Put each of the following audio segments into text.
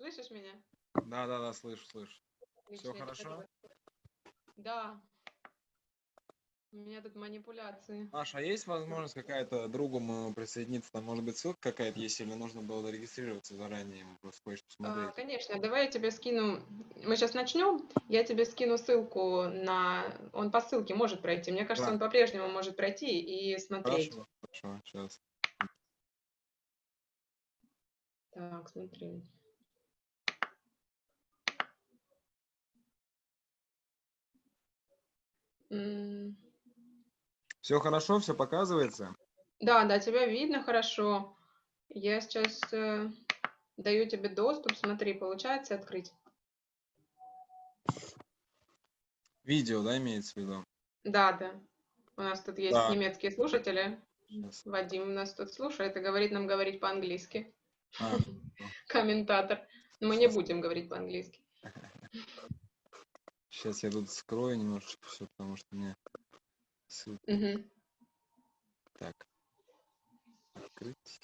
Слышишь меня? Да, слышу. Все Отлично, я тебя хорошо? тоже. Да, у меня тут манипуляции. Маша, а есть возможность какая-то другу моему присоединиться? Там, может быть, ссылка какая-то есть, или нужно было зарегистрироваться заранее, просто кое-что посмотреть? Конечно, давай я тебе скину. Мы сейчас начнем. Я тебе скину ссылку на. Он по ссылке может пройти. Мне кажется, Да, он по-прежнему может пройти и смотреть. хорошо, сейчас. Так, смотри. М, Все хорошо, все показывается? Да, тебя видно хорошо. Я сейчас даю тебе доступ. Смотри, получается открыть? Видео, да, имеется в виду? Да. У нас тут есть Да. немецкие слушатели. Сейчас. Вадим у нас тут слушает и говорит нам говорить по-английски. А, Комментатор. Но мы не будем говорить по-английски. сейчас я тут скрою немножечко все, потому что мне ссылка. Мгм. Так, открыть.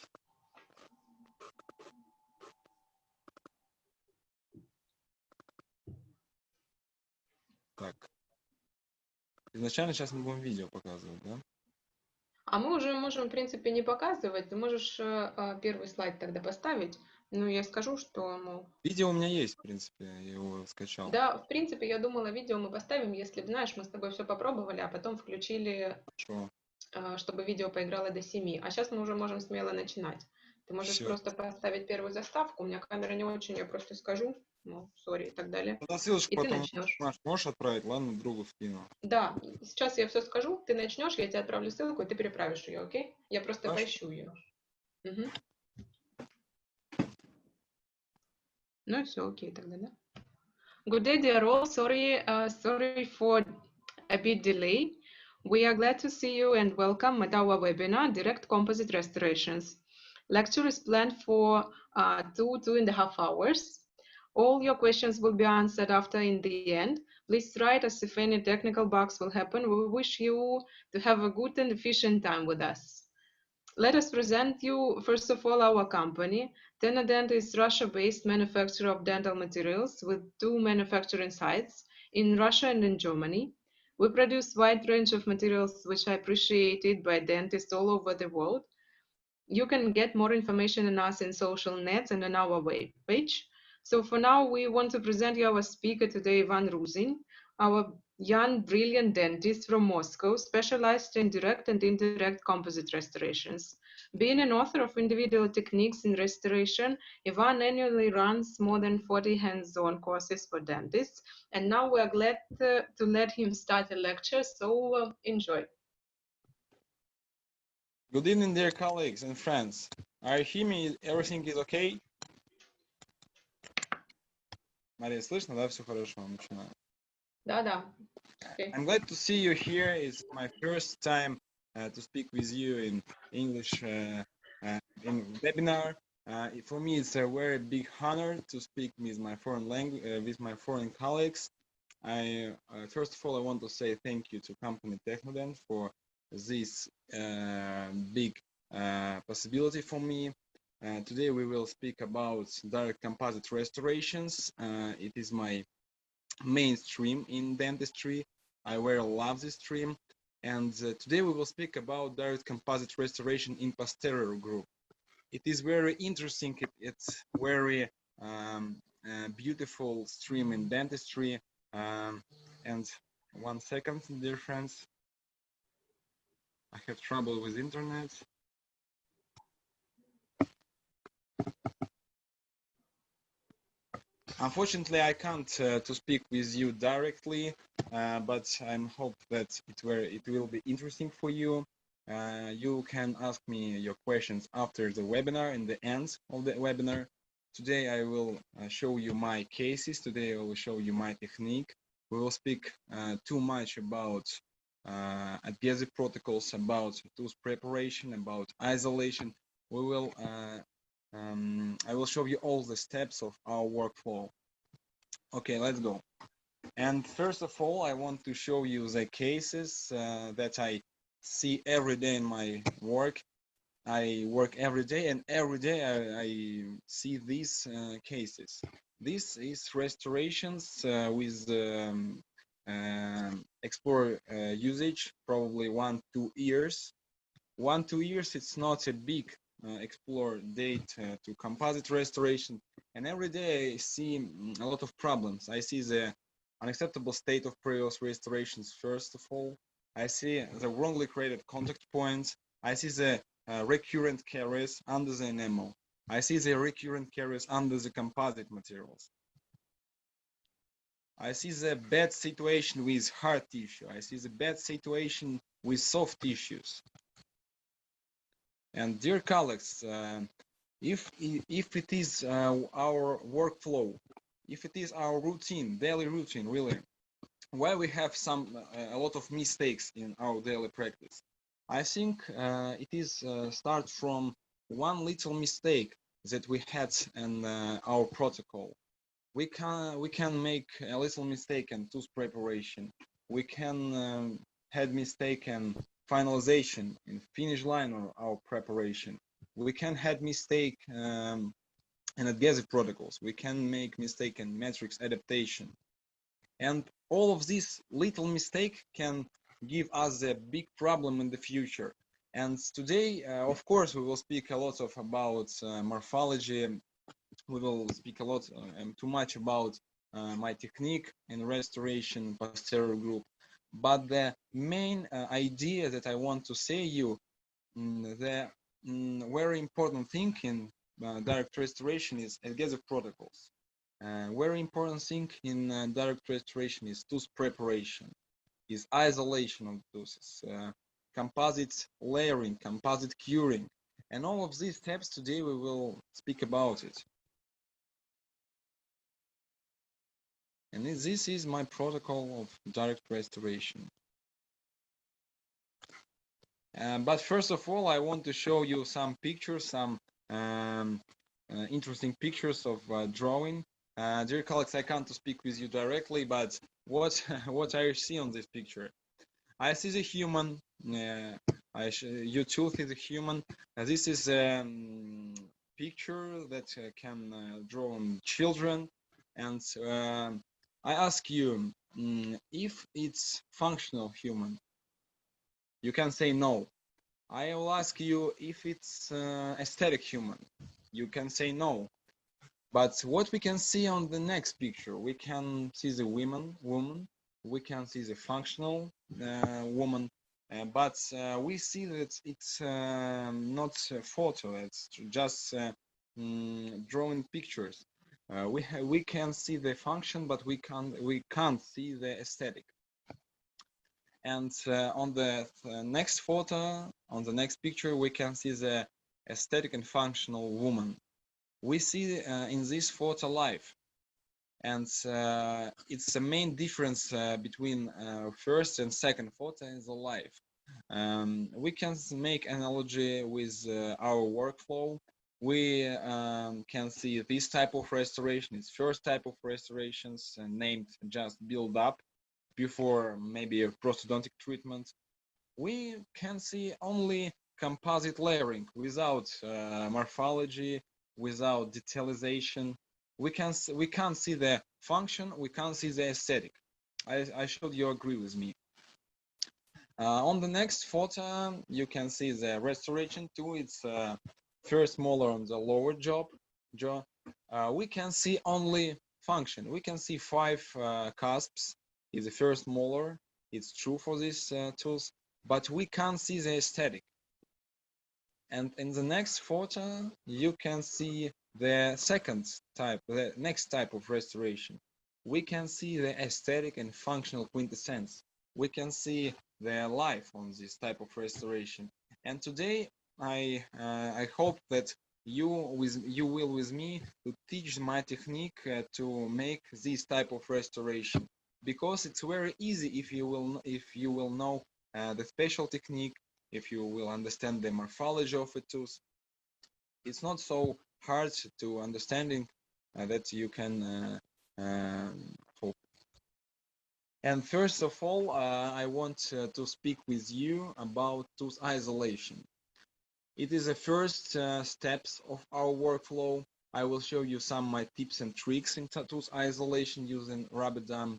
Так. Изначально сейчас мы будем видео показывать, да? А мы уже можем, в принципе, не показывать. Ты можешь первый слайд тогда поставить. Ну, я скажу, что, мол, Видео у меня есть, в принципе, я его скачал. да, в принципе, я думала, видео мы поставим, если бы, знаешь, мы с тобой все попробовали, а потом включили, Хорошо. чтобы видео поиграло до 7. А сейчас мы уже можем смело начинать. Ты можешь Все. просто поставить первую заставку. У меня камера не очень, я просто скажу, ну, сори и так далее. Туда ссылочку И ты потом, начнешь. Маш, можешь отправить? Ладно, другу скину. Да, сейчас я все скажу, ты начнешь, я тебе отправлю ссылку, и ты переправишь ее, окей? Я просто Хорошо. поищу ее. Угу. Ну и все, окей тогда, да? Good day, dear all. Sorry for a bit delay. We are glad to see you and welcome at our webinar, Direct Composite Restorations. Lecture is planned for 2.5 hours. All your questions will be answered after in the end. Please write us if any technical bugs will happen. We wish you to have a good and efficient time with us. Let us present you, first of all, our company. Tenadent is Russia-based manufacturer of dental materials with 2 manufacturing sites in Russia and in Germany. We produce wide range of materials which are appreciated by dentists all over the world. You can get more information on us in social nets and on our web page. So for now, we want to present you our speaker today, Ivan Ruzin, our young, brilliant dentist from Moscow, specialized in direct and indirect composite restorations. Being an author of individual techniques in restoration, Ivan annually runs more than 40 hands-on courses for dentists. And now we are glad to let him start a lecture, so enjoy. Good evening, dear colleagues and friends. Are you hearing me? Everything is okay? Мария, слышно, да? Все хорошо, начинаем. Да. Okay. I'm glad to see you here. It's my first time to speak with you in English in webinar. For me, it's a very big honor to speak with my foreign language, with my foreign colleagues. First of all, I want to say thank you to company Technodent for this big possibility for me. Today we will speak about direct composite restorations. It is my mainstream in dentistry. I very love this stream. And today we will speak about direct composite restoration in posterior group. It is very interesting. It's very beautiful stream in dentistry. And 1 second, dear friends. I have trouble with internet. Unfortunately, I can't to speak with you directly, but I hope that it will be interesting for you. You can ask me your questions after the webinar, in the end of the webinar. Today I will show you my cases. Today I will show you my technique. We will speak too much about adhesive protocols, about tooth preparation, about isolation. We will I will show you all the steps of our workflow. Okay, let's go. And first of all, I want to show you the cases that I see every day in my work. I work every day, and every day I see these cases. This is restorations with explore usage, probably 1-2 years. 1-2 years, it's not a big explore date to composite restoration. And every day I see a lot of problems. I see the unacceptable state of previous restorations, first of all. I see the wrongly created contact points. I see the recurrent carriers under the enamel. I see the recurrent carriers under the composite materials. I see the bad situation with hard tissue. I see the bad situation with soft tissues. And dear colleagues, if it is our workflow, if it is our routine, daily routine, really, why we have a lot of mistakes in our daily practice? I think it is start from one little mistake that we had in our protocol. We can make a little mistake in tooth preparation. We can had mistake in finalization in finish line of our preparation. We can had mistake in adhesive protocols. We can make mistake in matrix adaptation. And all of these little mistake can give us a big problem in the future. And today, of course, we will speak a lot about morphology. We will speak a lot too much about my technique in restoration posterior group. But the main idea that I want to say you, the very important thing in direct restoration is adhesive protocols. Very important thing in direct restoration is tooth preparation, is isolation of tooths, composite layering, composite curing, and all of these steps today we will speak about it. And this is my protocol of direct restoration. But first of all, I want to show you some pictures, some interesting pictures of drawing. Dear colleagues, I can't speak with you directly, but what I see on this picture? I see the human. Your tooth is a human. This is a picture that can draw on children, and I ask you if it's functional human. You can say no. I will ask you if it's aesthetic human. You can say no. But what we can see on the next picture, we can see the woman. We can see the functional woman. But we see that it's not a photo. It's just drawing pictures. We can see the function, but we can't see the aesthetic. And on the next photo, on the next picture, we can see the aesthetic and functional woman. We see in this photo life, and it's the main difference between first and second photo is the life. We can make analogy with our workflow. We can see this type of restoration is first type of restorations named just build up before maybe a prosthodontic treatment. We can see only composite layering without morphology, without detailization. We can't see the function, we can't see the aesthetic. I should you agree with me. On the next photo, you can see the restoration tool. It's first molar on the lower jaw. We can see only function. We can see 5 cusps. Is the first molar. It's true for these tools, but we can't see the aesthetic. And in the next photo, you can see the second type, the next type of restoration. We can see the aesthetic and functional quintessence. We can see the life on this type of restoration. And today, I hope that you will with me to teach my technique to make this type of restoration, because it's very easy if you will know the special technique, if you will understand the morphology of a tooth. It's not so hard to understanding that you can hope. And first of all, I want to speak with you about tooth isolation. It is the first steps of our workflow. I will show you some of my tips and tricks in tooth isolation using rubber dam.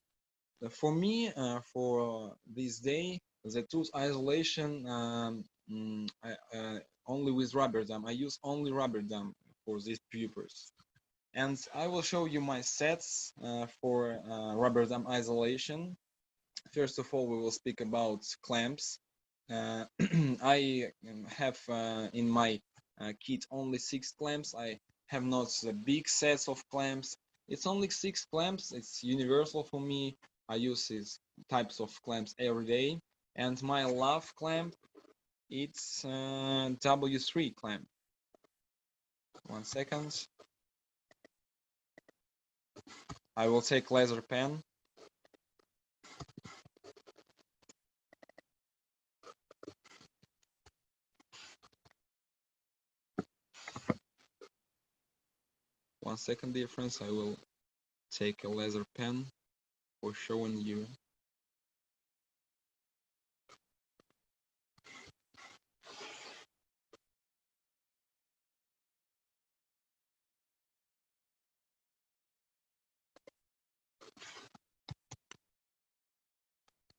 For me, for this day, the tooth isolation only with rubber dam. I use only rubber dam for this purpose. And I will show you my sets for rubber dam isolation. First of all, we will speak about clamps. I have in my kit only 6 clamps. I have not the big sets of clamps. It's only 6 clamps. It's universal for me. I use these types of clamps every day. And my love clamp, it's W3 clamp. 1 second. I will take laser pen. One second difference. I will take a laser pen for showing you.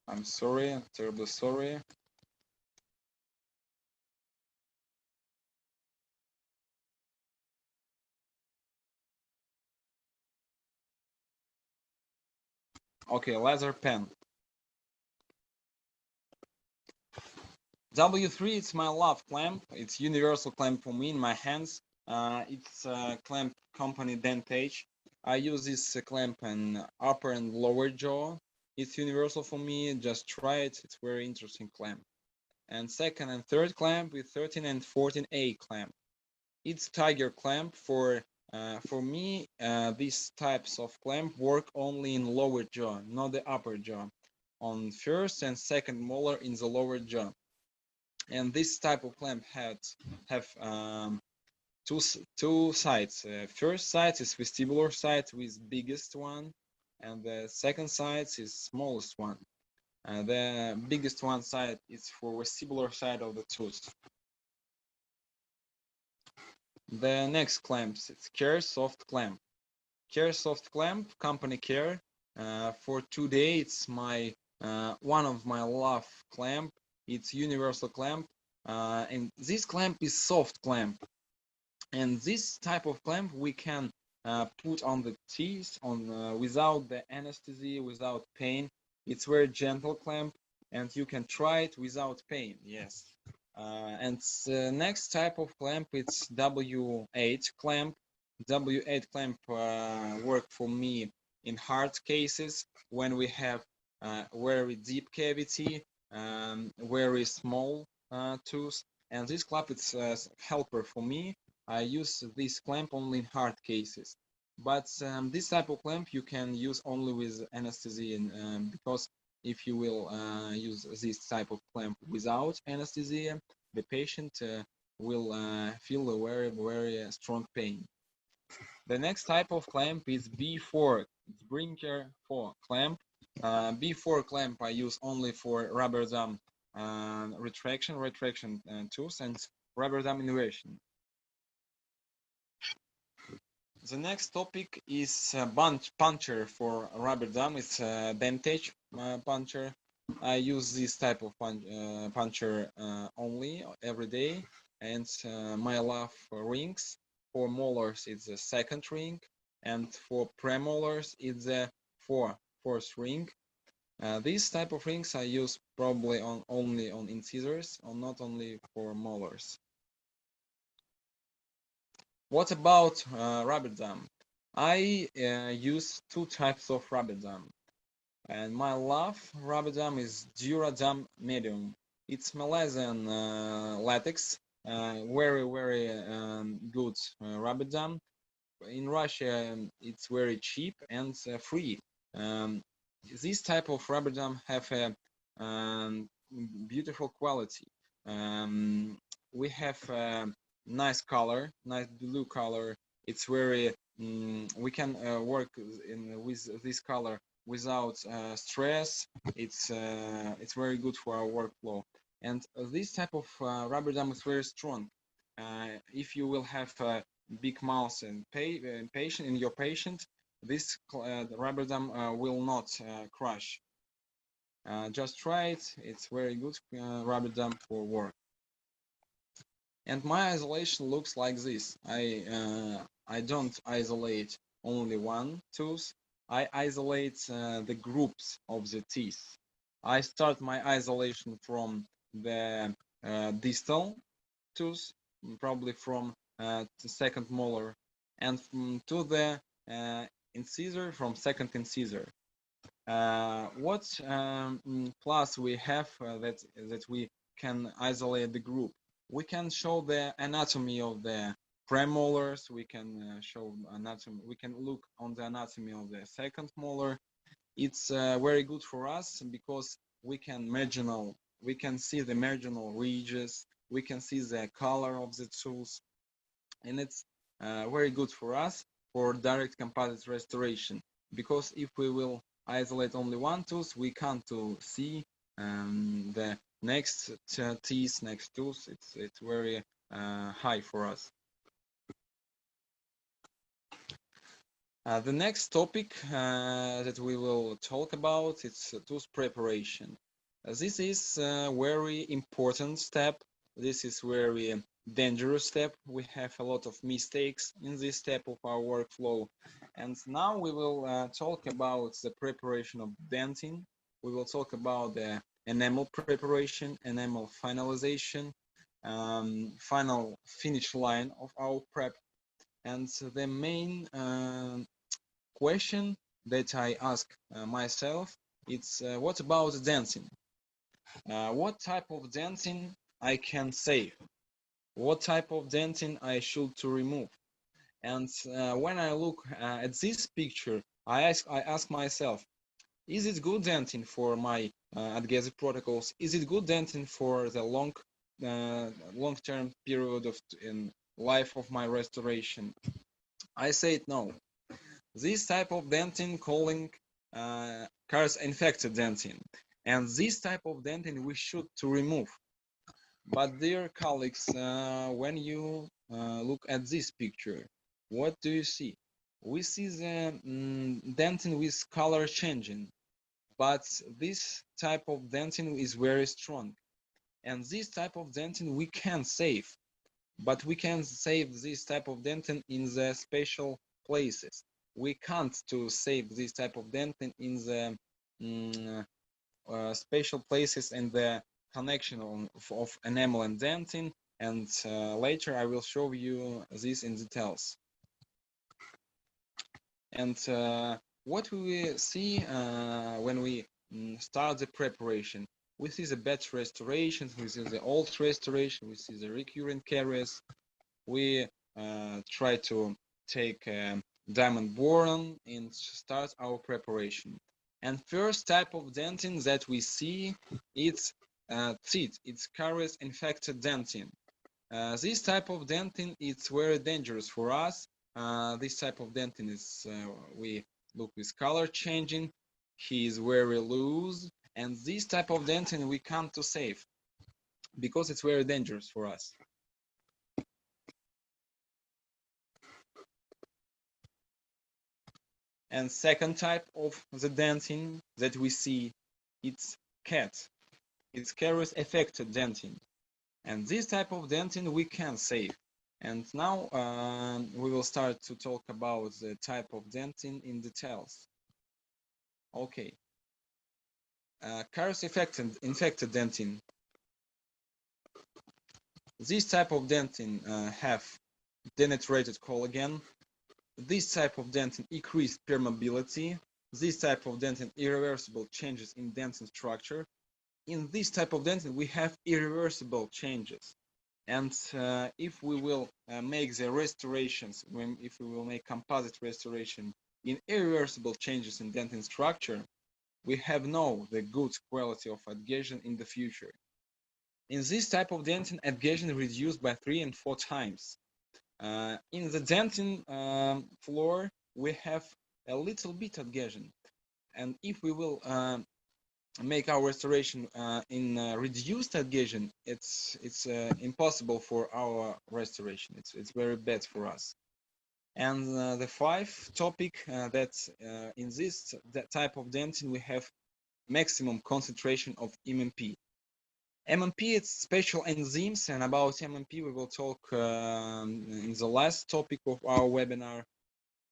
I'm sorry, I'm terribly sorry. Okay, laser pen. W3, it's my love clamp. It's universal clamp for me in my hands. It's a clamp company Dentage. I use this clamp in upper and lower jaw. It's universal for me. Just try it. It's very interesting clamp. And second and third clamp with 13 and 14A clamp. It's tiger clamp. For me, these types of clamp work only in lower jaw, not the upper jaw. On first and second molar in the lower jaw. And this type of clamp have two sides. First side is vestibular side with biggest one, and the second side is smallest one. The biggest one side is for vestibular side of the tooth. The next clamps, it's Care Soft Clamp. Care Soft Clamp, company Care. For today, it's my one of my love clamp. It's universal clamp, and this clamp is soft clamp. And this type of clamp we can put on the teeth without the anesthesia, without pain. It's very gentle clamp, and you can try it without pain. Yes. And the next type of clamp, it's W8 clamp. W8 clamp work for me in hard cases when we have very deep cavity, very small tooth. And this clamp is a helper for me. I use this clamp only in hard cases. But this type of clamp you can use only with anesthesia, because if you will use this type of clamp without anesthesia, the patient will feel a very strong pain. The next type of clamp is B4, it's Brinker 4 clamp. B4 clamp I use only for rubber dam retraction tools and rubber dam inversion. The next topic is puncher for rubber dam. It's a Dentage puncher. I use this type of puncher only every day. And my love rings. For molars, it's the second ring. And for premolars, it's the fourth ring. These type of rings I use probably only on incisors, or not only for molars. What about rubber dam? I use two types of rubber dam, and my love rubber dam is Duradam Medium. It's Malaysian latex, very good rubber dam. In Russia, it's very cheap and free. This type of rubber dam have a beautiful quality. We have nice color, nice blue color. It's very we can work with this color without stress. It's very good for our workflow. And this type of rubber dam is very strong. If you will have a big mouth and patient in your patient, this rubber dam will not crush. Just try it. It's very good rubber dam for work. And my isolation looks like this. I don't isolate only one tooth. I isolate the groups of the teeth. I start my isolation from the distal tooth, probably from the second molar, and to the incisor from second incisor. What plus we have that we can isolate the group? We can show the anatomy of the premolars. We can show anatomy. We can look on the anatomy of the second molar. It's very good for us because we can see the marginal ridges. We can see the color of the tooth, and it's very good for us for direct composite restoration. Because if we will isolate only one tooth, we can't see the next teeth, next tooth. It's very high for us. The next topic that we will talk about is tooth preparation. This is a very important step. This is very dangerous step. We have a lot of mistakes in this step of our workflow. And now we will talk about the preparation of dentin. We will talk about the enamel preparation, enamel finalization, final finish line of our prep. And the main question that I ask myself, it's what about dentin? What type of dentin I can save? What type of dentin I should to remove? And when I look at this picture, I ask myself, is it good dentin for my adhesive protocols? Is it good dentin for the long-term period of in life of my restoration? I say no. This type of dentin calling cars infected dentin, and this type of dentin we should to remove. But dear colleagues, when you look at this picture, what do you see? We see the dentin with color changing, but this type of dentin is very strong, and this type of dentin we can save, but we can save this type of dentin in the special places. We can't to save this type of dentin in the special places and the connection of enamel and dentin, and later I will show you this in details. And what we see when we start the preparation, we see the batch restoration, we see the old restoration, we see the recurrent caries. We try to take diamond boron and start our preparation. And first type of dentin that we see, it's teeth, it's caries infected dentin. This type of dentin is very dangerous for us. This type of dentin is, we look with color changing, he is very loose, and this type of dentin we can't to save because it's very dangerous for us. And second type of the dentin that we see, it's cat. It's caries affected dentin. And this type of dentin we can save. And now we will start to talk about the type of dentin in details. Okay. Caries infected dentin. This type of dentin have denaturated collagen. This type of dentin increased permeability. This type of dentin irreversible changes in dentin structure. In this type of dentin we have irreversible changes. And if we will make the restorations, if we will make composite restoration in irreversible changes in dentin structure, we have the good quality of adhesion in the future. In this type of dentin, adhesion reduced by 3 and 4 times. In the dentin floor, we have a little bit adhesion. And if we will make our restoration in reduced adhesion, it's impossible for our restoration. It's very bad for us. And the fifth topic that in this that type of dentin we have maximum concentration of MMP. MMP it's special enzymes, and about MMP we will talk in the last topic of our webinar.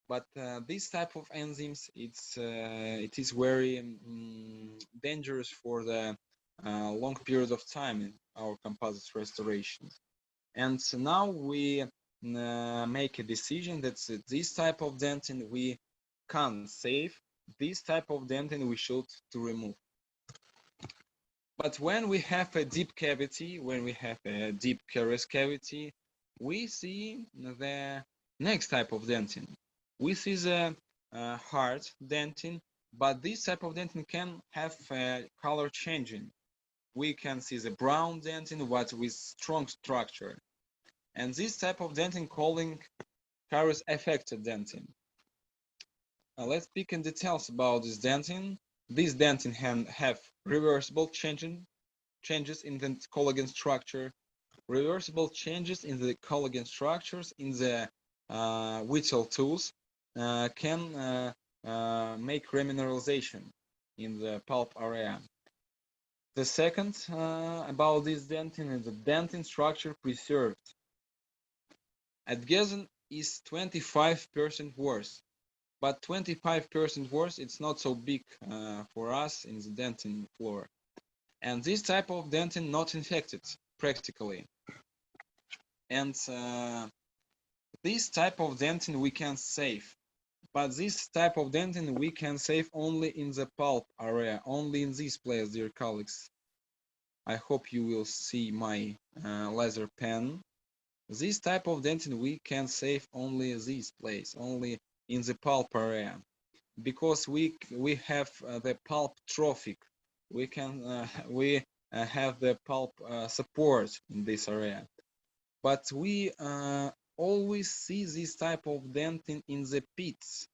But this type of enzymes, it is very dangerous for the long period of time in our composite restoration. And so now we make a decision that this type of dentin we can't save. This type of dentin we should to remove. But when we have a deep cavity, when we have a deep carious cavity, we see the next type of dentin. We see the hard dentin, but this type of dentin can have color changing. We can see the brown dentin, but with strong structure. And this type of dentin calling carious affected dentin. Let's speak in details about this dentin. This dentin can have reversible changes in the collagen structure, reversible changes in the collagen structures in the vital tools can make remineralization in the pulp area. The second about this dentin is the dentin structure preserved. Adhesion is 25% worse, but 25% worse, it's not so big for us in the dentin floor. And this type of dentin not infected practically. And this type of dentin we can save, but this type of dentin we can save only in the pulp area, only in this place, dear colleagues. I hope you will see my laser pen. This type of dentin we can save only this place, only in the pulp area, because we have the pulp trophic. We can have the pulp support in this area, but we always see this type of dentin in the pits.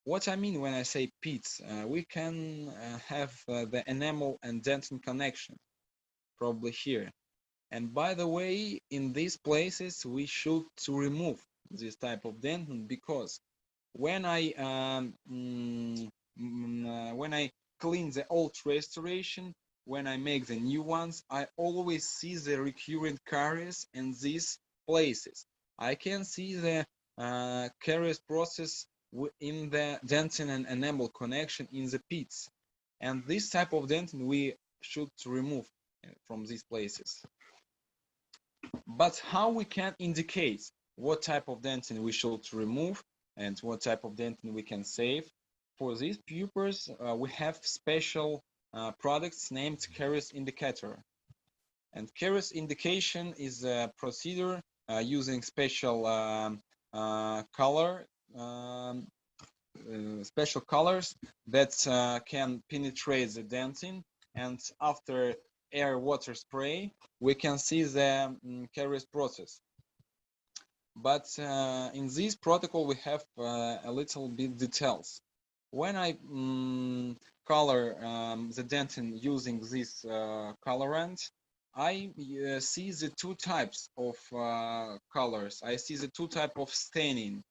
What I mean when I say pits, we can have the enamel and dentin connection, probably here. And by the way, in these places we should to remove this type of dentin, because when I clean the old restoration, when I make the new ones, I always see the recurrent caries in these places. I can see the caries process in the dentin and enamel connection in the pits, and this type of dentin we should remove from these places. But how we can indicate what type of dentin we should remove and what type of dentin we can save? For these pupils, we have special products named caries indicator. And caries indication is a procedure using special special colors that can penetrate the dentin, and after air water spray we can see the caries process. But in this protocol we have a little bit details. When I color the dentin using this colorant, I see the two types of colors. I see the two type of staining.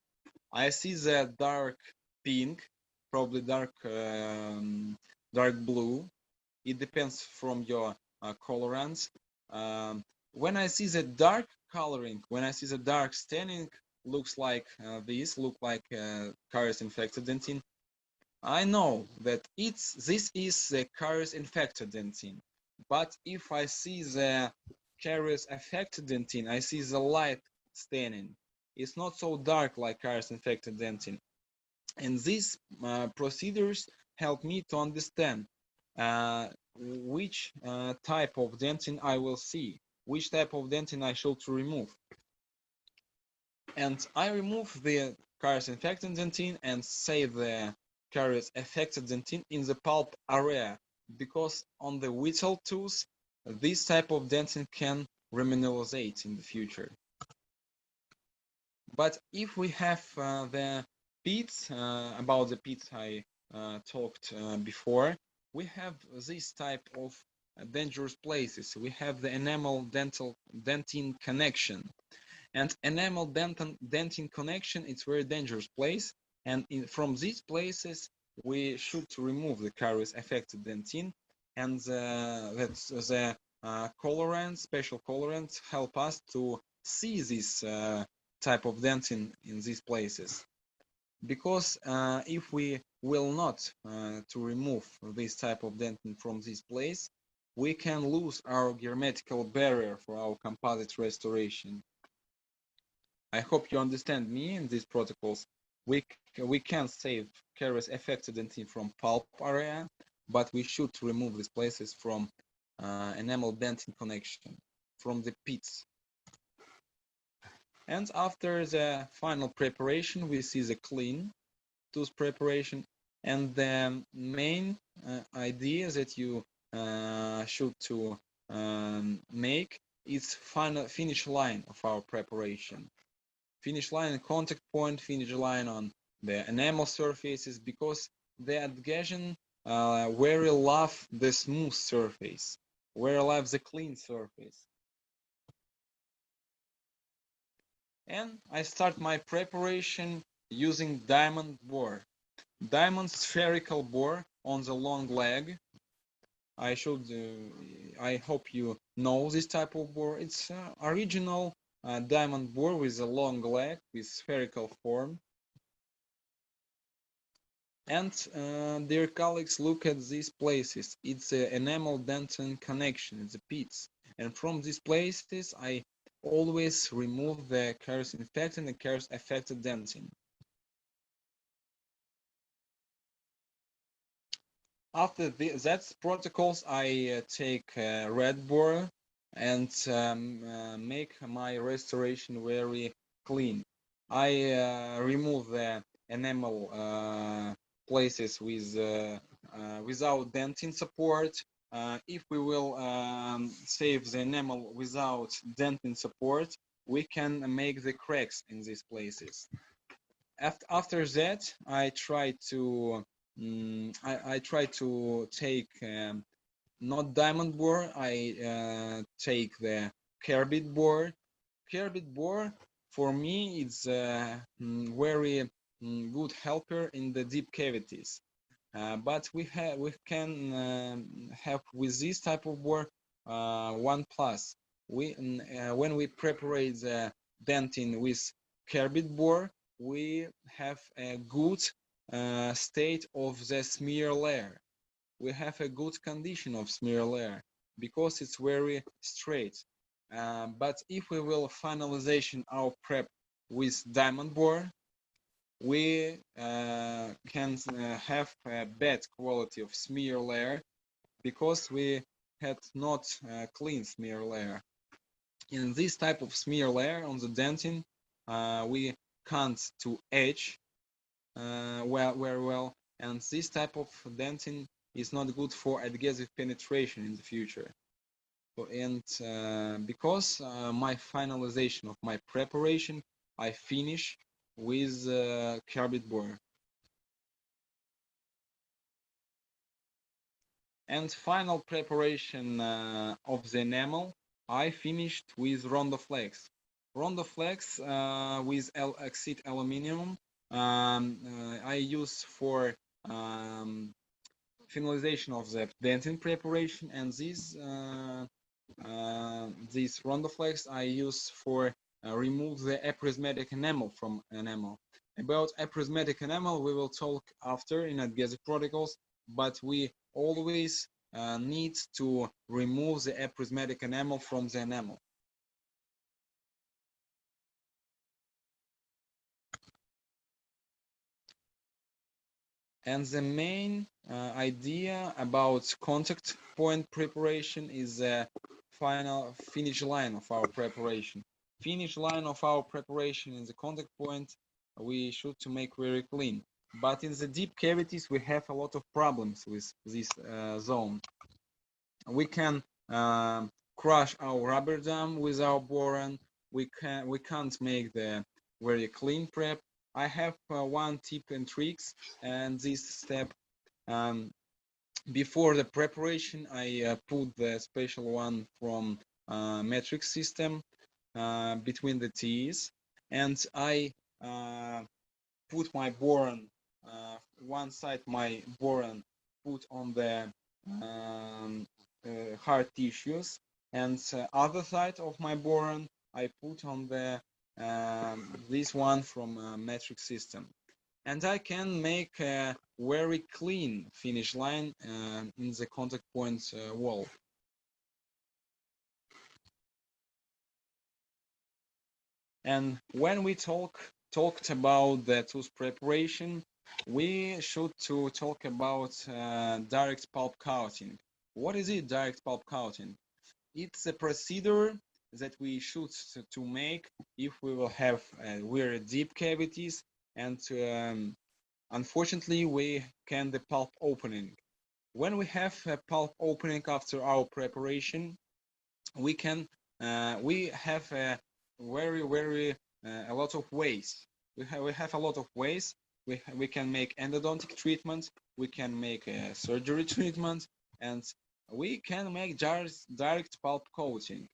I see the dark pink, probably dark blue. It depends from your colorants. When I see the dark coloring, when I see the dark staining, looks like this, look like caries infected dentin, I know that this is the caries infected dentin. But if I see the caries affected dentin, I see the light staining. It's not so dark like caries infected dentin. And these procedures help me to understand which type of dentin I will see, which type of dentin I should remove. And I remove the caries infected dentin and save the caries affected dentin in the pulp area, because on the vital tools this type of dentin can remineralize in the future. But if we have the pits, about the pits I talked before, we have this type of dangerous places. We have the enamel dentine connection, and enamel dentine connection, it's very dangerous place, and from these places we should remove the caries affected dentine, and that's the colorants, special colorants help us to see this type of dentine in these places. Because if we will not to remove this type of dentin from this place, we can lose our hermetical barrier for our composite restoration. I hope you understand me in these protocols. We can save caries affected dentin from pulp area, but we should remove these places from enamel dentin connection, from the pits. And after the final preparation, we see the clean tooth preparation, and the main idea that you should to make is final finish line of our preparation. Finish line and contact point, finish line on the enamel surfaces, because the adhesion very love the smooth surface, very love the clean surface. And I start my preparation using diamond bore. Diamond spherical bore on the long leg. I hope you know this type of bore. It's original diamond bore with a long leg with spherical form. And dear colleagues, look at these places. It's an enamel dentin connection, it's the pits. And from these places, I always remove the caries infected and the caries affected dentin. After that protocols, I take red bore and make my restoration very clean. I remove the enamel places with without dentin support. If we will save the enamel without dentin support, we can make the cracks in these places. After that, I try to I try to take not diamond bore. I take the carbide bore. Carbide bore for me it's a very good helper in the deep cavities. But we can have with this type of bore one plus. When we prepare the dentin with carbide bore, we have a good state of the smear layer. We have a good condition of smear layer because it's very straight. But if we will finalization our prep with diamond bore, we can have a bad quality of smear layer because we had not clean smear layer. In this type of smear layer on the dentin, we can't to etch very well, and this type of dentin is not good for adhesive penetration in the future. And because my finalization of my preparation, I finish with carbide bore. And final preparation of the enamel, I finished with rondoflex. Rondoflex with L-oxide aluminum I use for finalization of the dentin preparation, and this rondoflex I use for remove the aprismatic enamel from enamel. About aprismatic enamel we will talk after in adhesive protocols, but we always need to remove the aprismatic enamel from the enamel. And the main idea about contact point preparation is the final finish line of our preparation. Finish line of our preparation in the contact point we should to make very clean. But in the deep cavities we have a lot of problems with this zone. We can crush our rubber dam with our boron. We can't make the very clean prep. I have one tip and tricks, and this step Before the preparation, I put the special one from metric system between the teeth, and I put my boron, one side my boron put on the hard tissues, and other side of my boron I put on the this one from metric system. And I can make a very clean finish line in the contact point wall. And when we talked about the tooth preparation, we should to talk about direct pulp coating. What is it, direct pulp coating? It's a procedure that we should to make if we will have very deep cavities, and unfortunately we can the pulp opening. When we have a pulp opening after our preparation, we can we have a very a lot of ways. We have a lot of ways. We can make endodontic treatment, we can make a surgery treatment, and we can make direct pulp coating.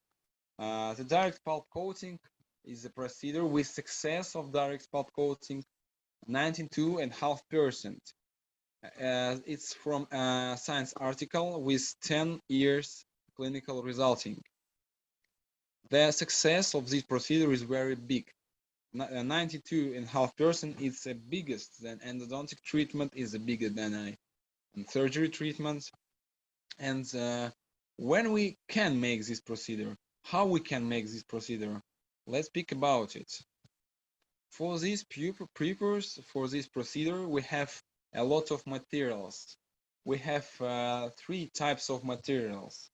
The direct pulp coating is a procedure with success of direct pulp coating 92.5%. It's from a science article with 10 years clinical resulting. The success of this procedure is very big. 92.5% is the biggest. Than endodontic treatment is bigger than a surgery treatment. And when we can make this procedure, how we can make this procedure, let's speak about it. For these prepares, for this procedure, we have a lot of materials. We have three types of materials.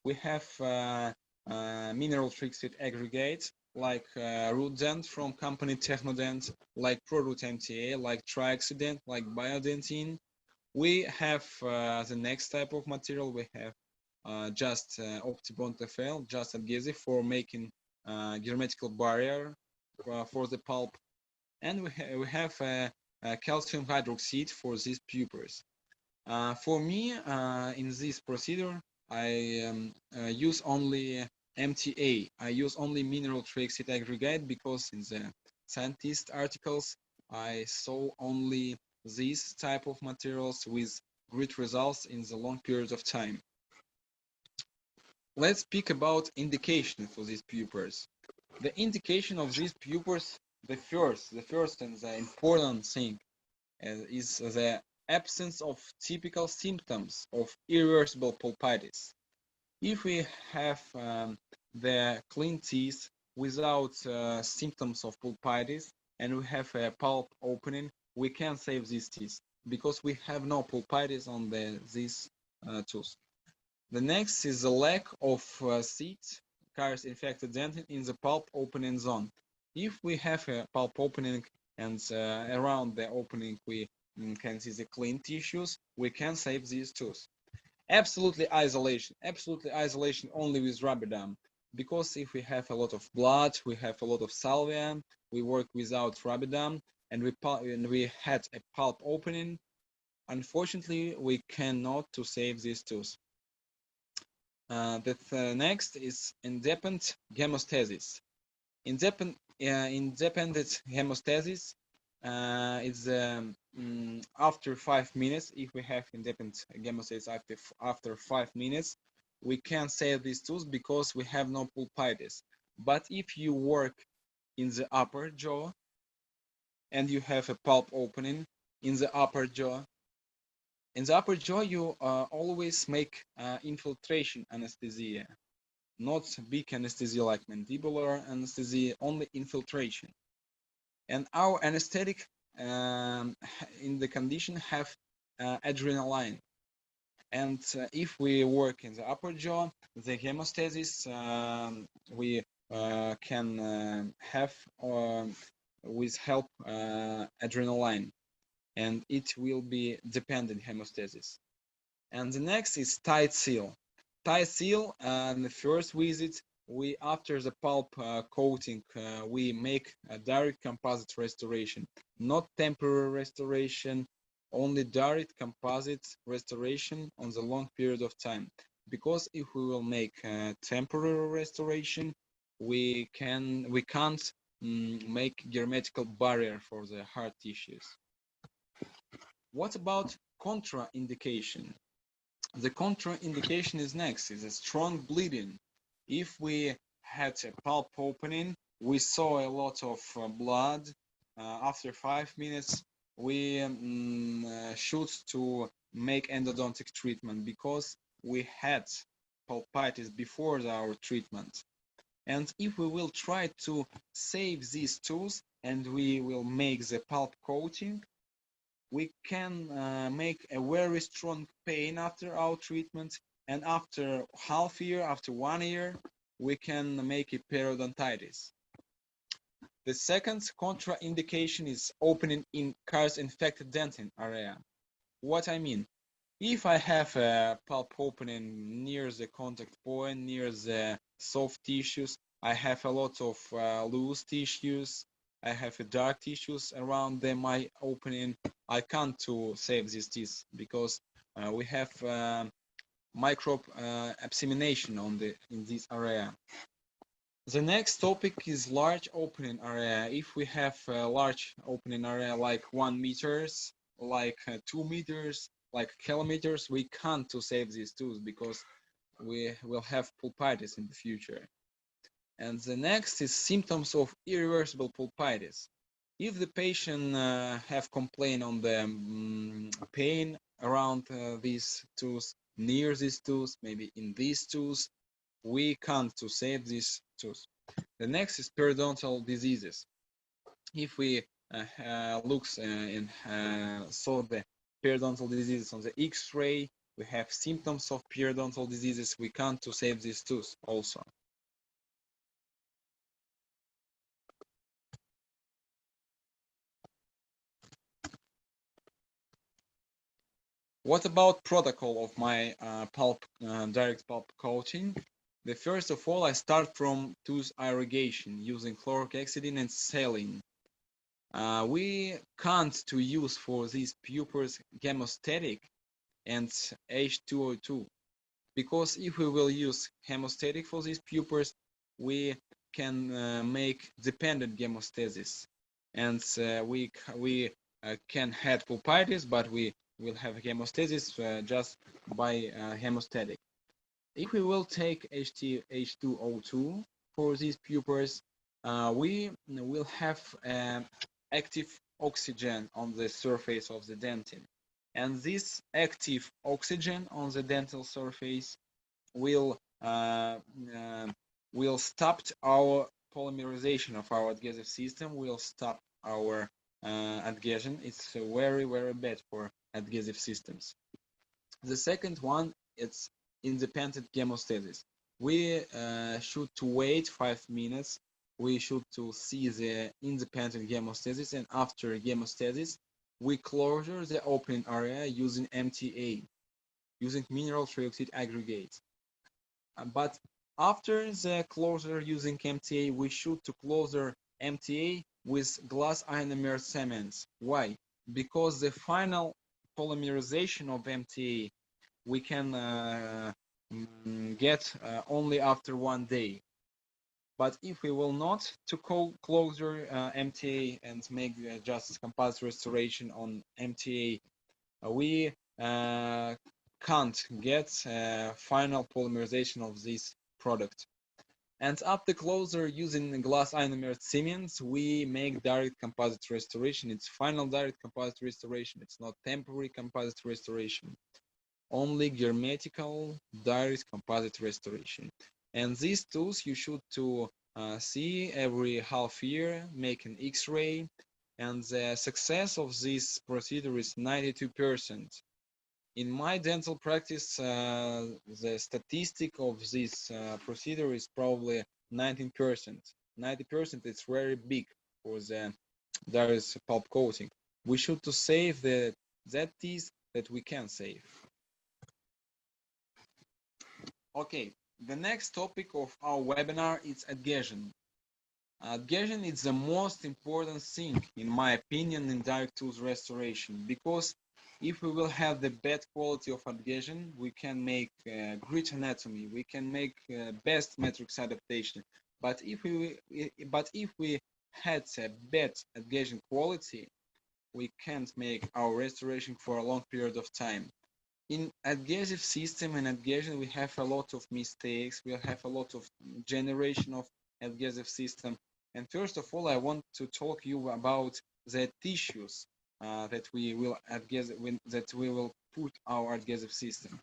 We have mineral fixed aggregate like ruzin from company Technodent, like ProRoot MTA, like Triaccident, like Biodentine. We have the next type of material. We have just Optibond FL, just adhesive for making hermetical barrier for the pulp, and we have calcium hydroxide for these pupils. For me, in this procedure, I use only MTA. I use only mineral trioxide aggregate because in the scientist articles I saw only these type of materials with great results in the long period of time. Let's speak about indication for these pupils. The indication of these pupils, the first and the important thing is the absence of typical symptoms of irreversible pulpitis. If we have the clean teeth without symptoms of pulpitis and we have a pulp opening, we can save these teeth because we have no pulpitis on these tooth. The next is the lack of seeds, caries infected dentin in the pulp opening zone. If we have a pulp opening and around the opening we can see the clean tissues, we can save these tooth. Absolutely isolation only with rubber dam, because if we have a lot of blood, we have a lot of salvia, we work without rubber dam, and we had a pulp opening, unfortunately we cannot to save these tooth. The next is independent hemostasis. Independent hemostasis is after 5 minutes. If we have independent hemostasis after 5 minutes, we can save these tools because we have no pulpitis. But if you work in the upper jaw and you have a pulp opening in the upper jaw, you always make infiltration anesthesia, not big anesthesia like mandibular anesthesia, only infiltration. And our anesthetic in the condition have adrenaline. And if we work in the upper jaw, the hemostasis we can have with help adrenaline, and it will be dependent hemostasis. And the next is tight seal. Tight seal, the first visit, we after the pulp coating, we make a direct composite restoration, not temporary restoration, only direct composite restoration on the long period of time. Because if we will make temporary restoration, we can't make hermetical barrier for the hard tissues. What about contraindication? The contraindication is next, is a strong bleeding. If we had a pulp opening, we saw a lot of blood. After 5 minutes, we should to make endodontic treatment because we had pulpitis before our treatment. And if we will try to save these tools and we will make the pulp coating, we can make a very strong pain after our treatment, and after half year, after 1 year, we can make a periodontitis. The second contraindication is opening in cars infected dentin area. What I mean, if I have a pulp opening near the contact point, near the soft tissues, I have a lot of loose tissues, I have dark tissues around my opening, I can't to save these teeth because we have microbe absemination in this area. The next topic is large opening area. If we have a large opening area like 1 meters, like 2 meters, like kilometers, we can't to save these tools because we will have pulpitis in the future. And the next is symptoms of irreversible pulpitis. If the patient have complaint on the pain around these tools, near these tools, maybe in these tools, we can't to save these tools. The next is periodontal diseases. If we look and saw the periodontal diseases on the X-ray, we have symptoms of periodontal diseases. We can't to save these tools also. What about protocol of my direct pulp coating? The first of all, I start from tooth irrigation using chlorhexidine and saline. We can't to use for these pupils hemostatic and H2O2 because if we will use hemostatic for these pupils, we can make dependent hemostasis, and we can have pulpitis, but we will have hemostasis just by hemostatic. If we will take H2O2 for these pupils, we will have active oxygen on the surface of the dentin. And this active oxygen on the dental surface will stop our polymerization of our adhesive system, will stop our adhesion. It's very, very bad for adhesive systems. The second one, it's independent hemostasis. We should to wait 5 minutes. We should to see the independent hemostasis, and after hemostasis, we closure the opening area using MTA, using mineral trioxide aggregate. But after the closure using MTA, we should to closure MTA with glass ionomer cements. Why? Because the final polymerization of MTA we can get only after 1 day. But if we will not to closure MTA and make just composite restoration on MTA, we can't get final polymerization of this product. And after closure using glass ionomer cements, we make direct composite restoration. It's final direct composite restoration. It's not temporary composite restoration. Only hermetical direct composite restoration. And these tools you should to see every half year, make an X-ray, and the success of this procedure is 92%. In my dental practice, the statistic of this procedure is probably 19%. 90% is very big for the direct pulp coating. We should to save that teeth that we can save. Okay, the next topic of our webinar is adhesion. Adhesion is the most important thing, in my opinion, in direct tooth restoration, because If we will have the bad quality of adhesion, we can make great anatomy. We can make best matrix adaptation. But if we had a bad adhesion quality, we can't make our restoration for a long period of time. In adhesive system and adhesion, we have a lot of mistakes. We have a lot of generation of adhesive system. And first of all, I want to talk you about the tissues that we will put our adhesive system.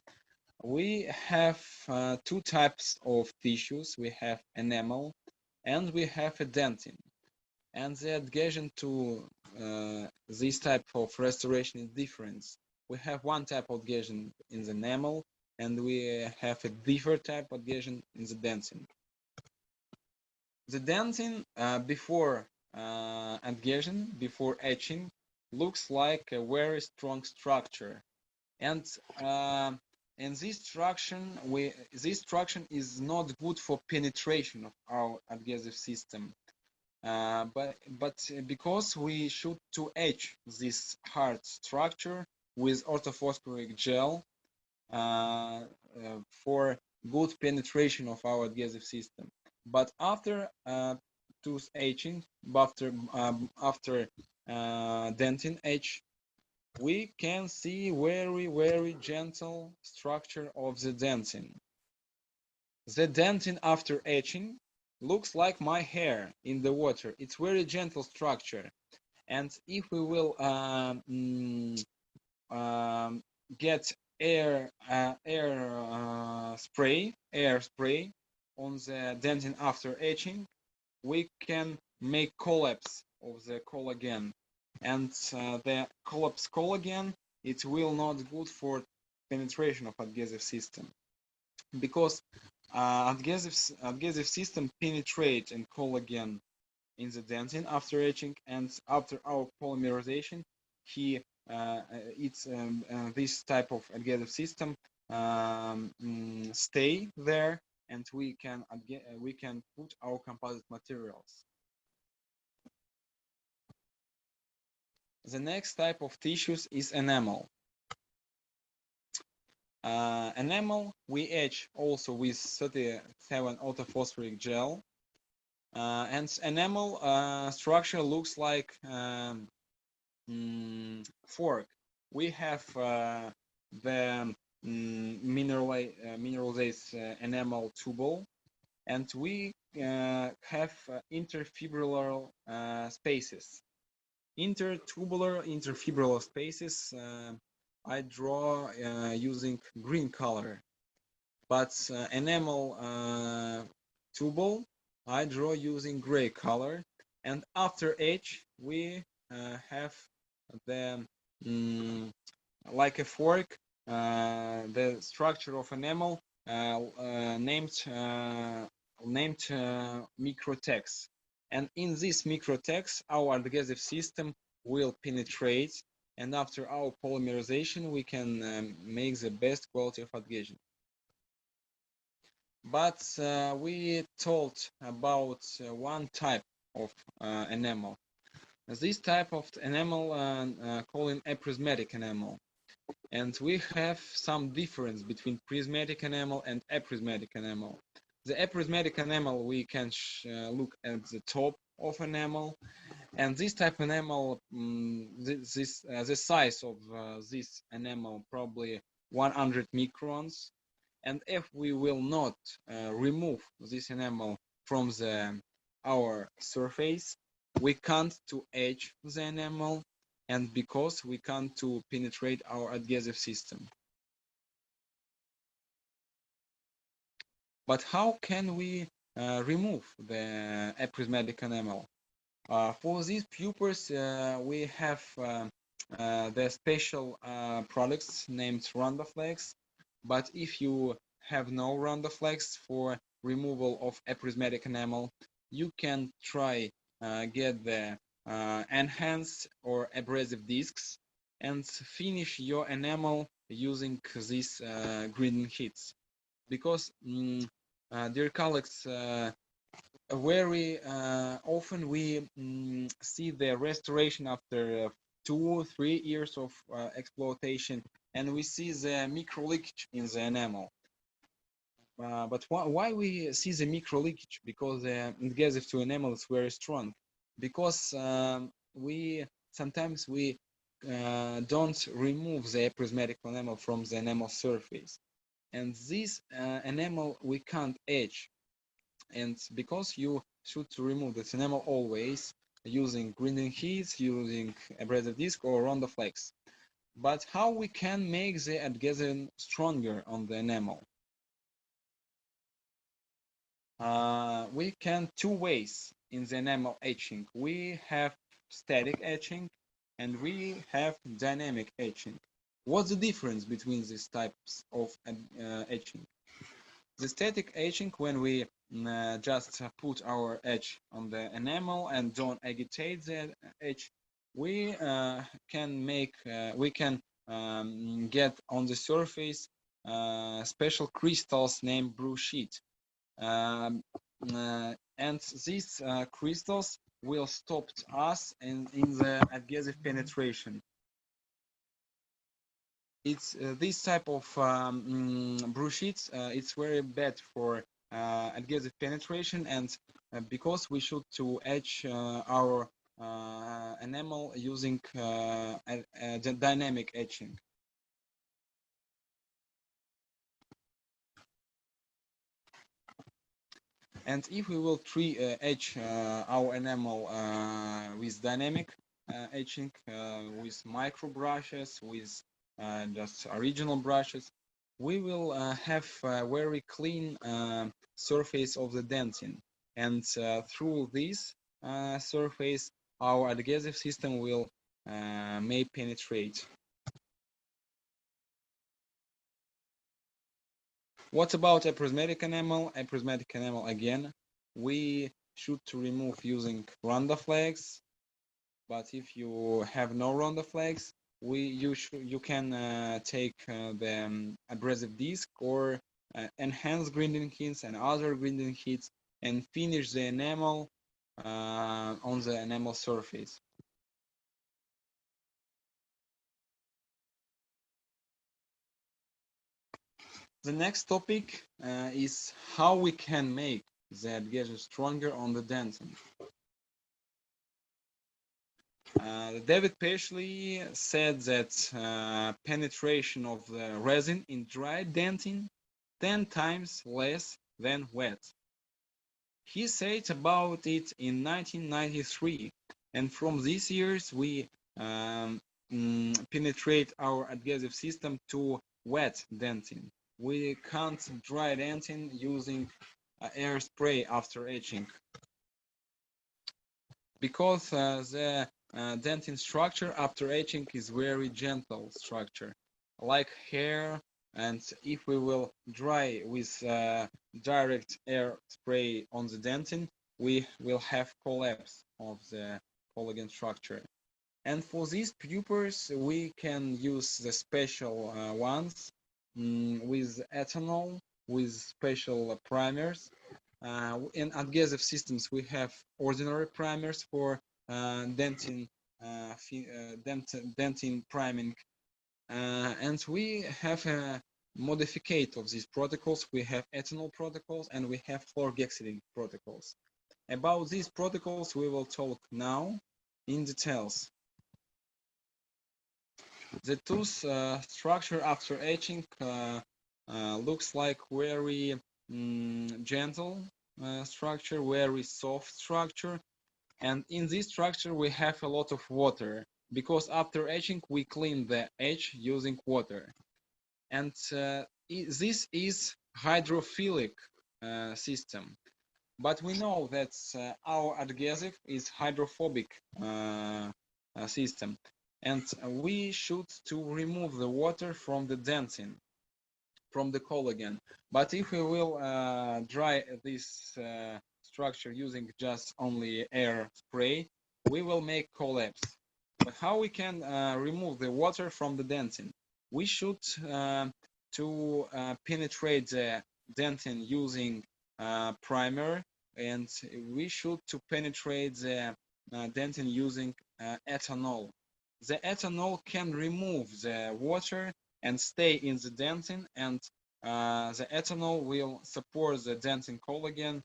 We have two types of tissues. We have enamel and we have a dentin. And the adhesion to this type of restoration is different. We have one type of adhesion in the enamel, and we have a different type of adhesion in the dentin. The dentin before adhesion, before etching, looks like a very strong structure, and this structure is not good for penetration of our adhesive system. But because we should to etch this hard structure with orthophosphoric gel for good penetration of our adhesive system. But after tooth etching, after dentin etch, we can see very gentle structure of the dentin. The dentin after etching looks like my hair in the water. It's very gentle structure. And if we will get air spray on the dentin after etching, we can make collapse of the collagen. And the collapse collagen, it will not good for penetration of adhesive system, because adhesive system penetrate in collagen in the dentin after etching, and after our polymerization, this type of adhesive system stay there, and we can put our composite materials. The next type of tissues is enamel. Enamel we etch also with 37 orthophosphoric gel, and enamel structure looks like fork. We have the mineralized enamel tubule, and we have interfibrillar spaces. Interfibrillar spaces I draw using green color, but enamel tubule I draw using gray color. And after etch, we have the like a fork, the structure of enamel named microtex. And in this microtex, our adhesive system will penetrate, and after our polymerization, we can make the best quality of adhesion. But we talked about one type of enamel. This type of enamel called aprismatic enamel. And we have some difference between prismatic enamel and aprismatic enamel. The aprismatic enamel, we can look at the top of enamel, and this type of enamel, the size of this enamel probably 100 microns. And if we will not remove this enamel from our surface, we can't to etch the enamel, and because we can't to penetrate our adhesive system. But how can we remove the aprismatic enamel? For these pupils, we have the special products named Rondaflex. But if you have no Rondaflex for removal of aprismatic enamel, you can try get the enhanced or abrasive discs and finish your enamel using these green hits. Because, dear colleagues, very often we see the restoration after 2-3 years of exploitation, and we see the micro leakage in the enamel. But why we see the micro leakage? Because the adhesive to enamel is very strong. Because we sometimes don't remove the prismatic enamel from the enamel surface, and this enamel we can't etch. And because you should remove this enamel always using grinding heats, using abrasive disc or rondoflex. But how we can make the adhesion stronger on the enamel? We can two ways in the enamel etching. We have static etching and we have dynamic etching. What's the difference between these types of etching? The static etching, when we just put our edge on the enamel and don't agitate the edge, we can get on the surface special crystals named brushite. And these crystals will stop us in the adhesive penetration. It's this type of brushite. It's very bad for adhesive penetration, and because we should to etch our enamel using dynamic etching. And if we will etch our enamel with dynamic etching, with micro brushes, with just original brushes, we will have a very clean surface of the dentin. And through this surface, our adhesive system will may penetrate. What about a prismatic enamel? A prismatic enamel, again, we should to remove using rondoflex. But if you have no rondoflex, you can take the abrasive disc or enhanced grinding heats and other grinding heats and finish the enamel on the enamel surface. The next topic is how we can make the adhesion stronger on the dentin. David Peshley said that penetration of the resin in dry dentin 10 times less than wet. He said about it in 1993, and from these years we penetrate our adhesive system to wet dentin. We can't dry dentin using air spray after etching, because the dentin structure after etching is very gentle structure, like hair. And if we will dry with direct air spray on the dentin, we will have collapse of the collagen structure. And for these pupils, we can use the special ones with ethanol, with special primers. In adhesive systems, we have ordinary primers for dentin priming, and we have a modificate of these protocols. We have ethanol protocols and we have chlorhexidine protocols. About these protocols, we will talk now in details. The tooth structure after etching looks like very gentle structure, very soft structure. And in this structure, we have a lot of water, because after etching, we clean the edge using water. And this is hydrophilic system. But we know that our adhesive is hydrophobic system. And we should to remove the water from the dentin, from the collagen. But if we will dry this structure using just only air spray, we will make collapse. But how we can remove the water from the dentin? We should to penetrate the dentin using primer, and we should to penetrate the dentin using ethanol. the ethanol can remove the water and stay in the dentin, and the ethanol will support the dentin collagen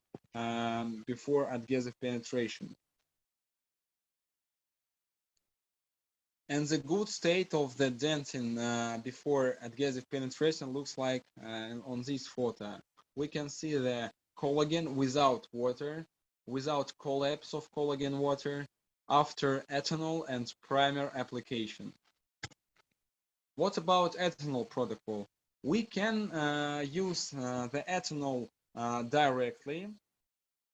before adhesive penetration. And the good state of the dentin before adhesive penetration looks like on this photo. We can see the collagen without water, without collapse of collagen water, after ethanol and primer application. What about ethanol protocol? We can use the ethanol directly,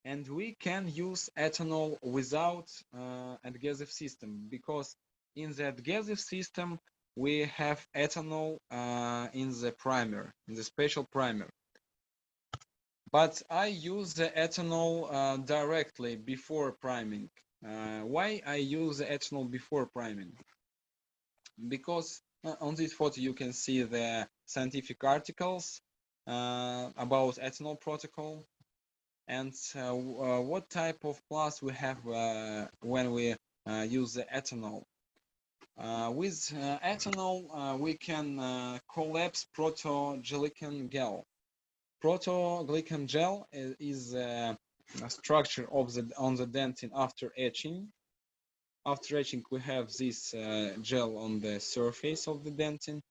and we can use ethanol without adhesive system, because in the adhesive system we have ethanol in the primer, in the special primer. But I use the ethanol directly before priming. Why I use the ethanol before priming? Because on this photo you can see the scientific articles about ethanol protocol, and what type of plus we have when we use the ethanol. With ethanol we can collapse protoglycan gel. Protoglycan gel is a structure of on the dentin after etching. After etching we have this gel on the surface of the dentin,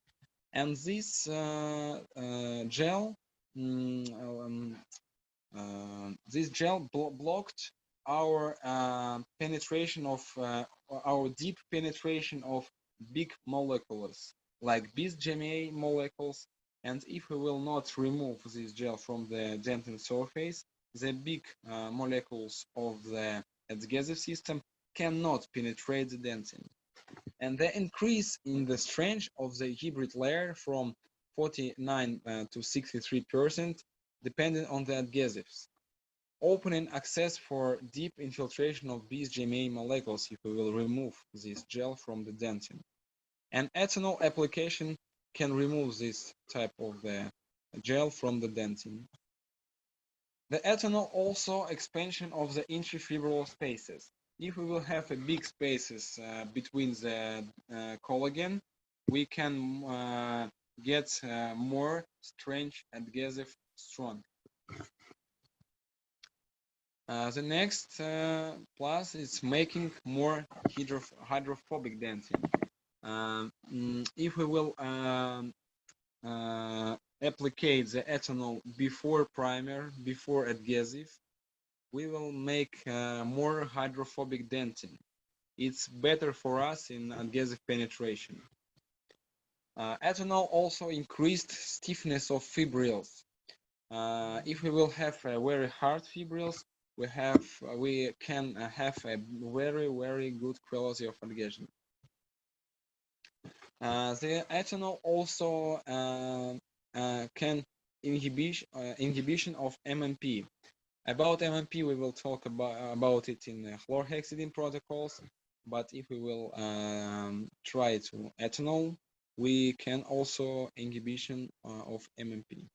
and this gel this gel blocked our penetration of our deep penetration of big molecules like BCMA molecules. And if we will not remove this gel from the dentin surface, the big molecules of the adhesive system cannot penetrate the dentin. And the increase in the strength of the hybrid layer from 49 to 63% depending on the adhesives, opening access for deep infiltration of BCMA molecules if we will remove this gel from the dentin. And ethanol application can remove this type of the gel from the dentin. The ethanol also expansion of the intrafibrillar spaces. If we will have a big spaces between the collagen, we can get more strength adhesive strong. The next plus is making more hydrophobic dentin. If we will apply the ethanol before primer, before adhesive, we will make more hydrophobic dentin. It's better for us in adhesive penetration. Ethanol also increased stiffness of fibrils. If we will have very hard fibrils, we can have a very good quality of adhesion. The ethanol also can inhibition of MMP. About MMP we will talk about it in chlorhexidine protocols, but if we will try to ethanol, we can also inhibition of MMP.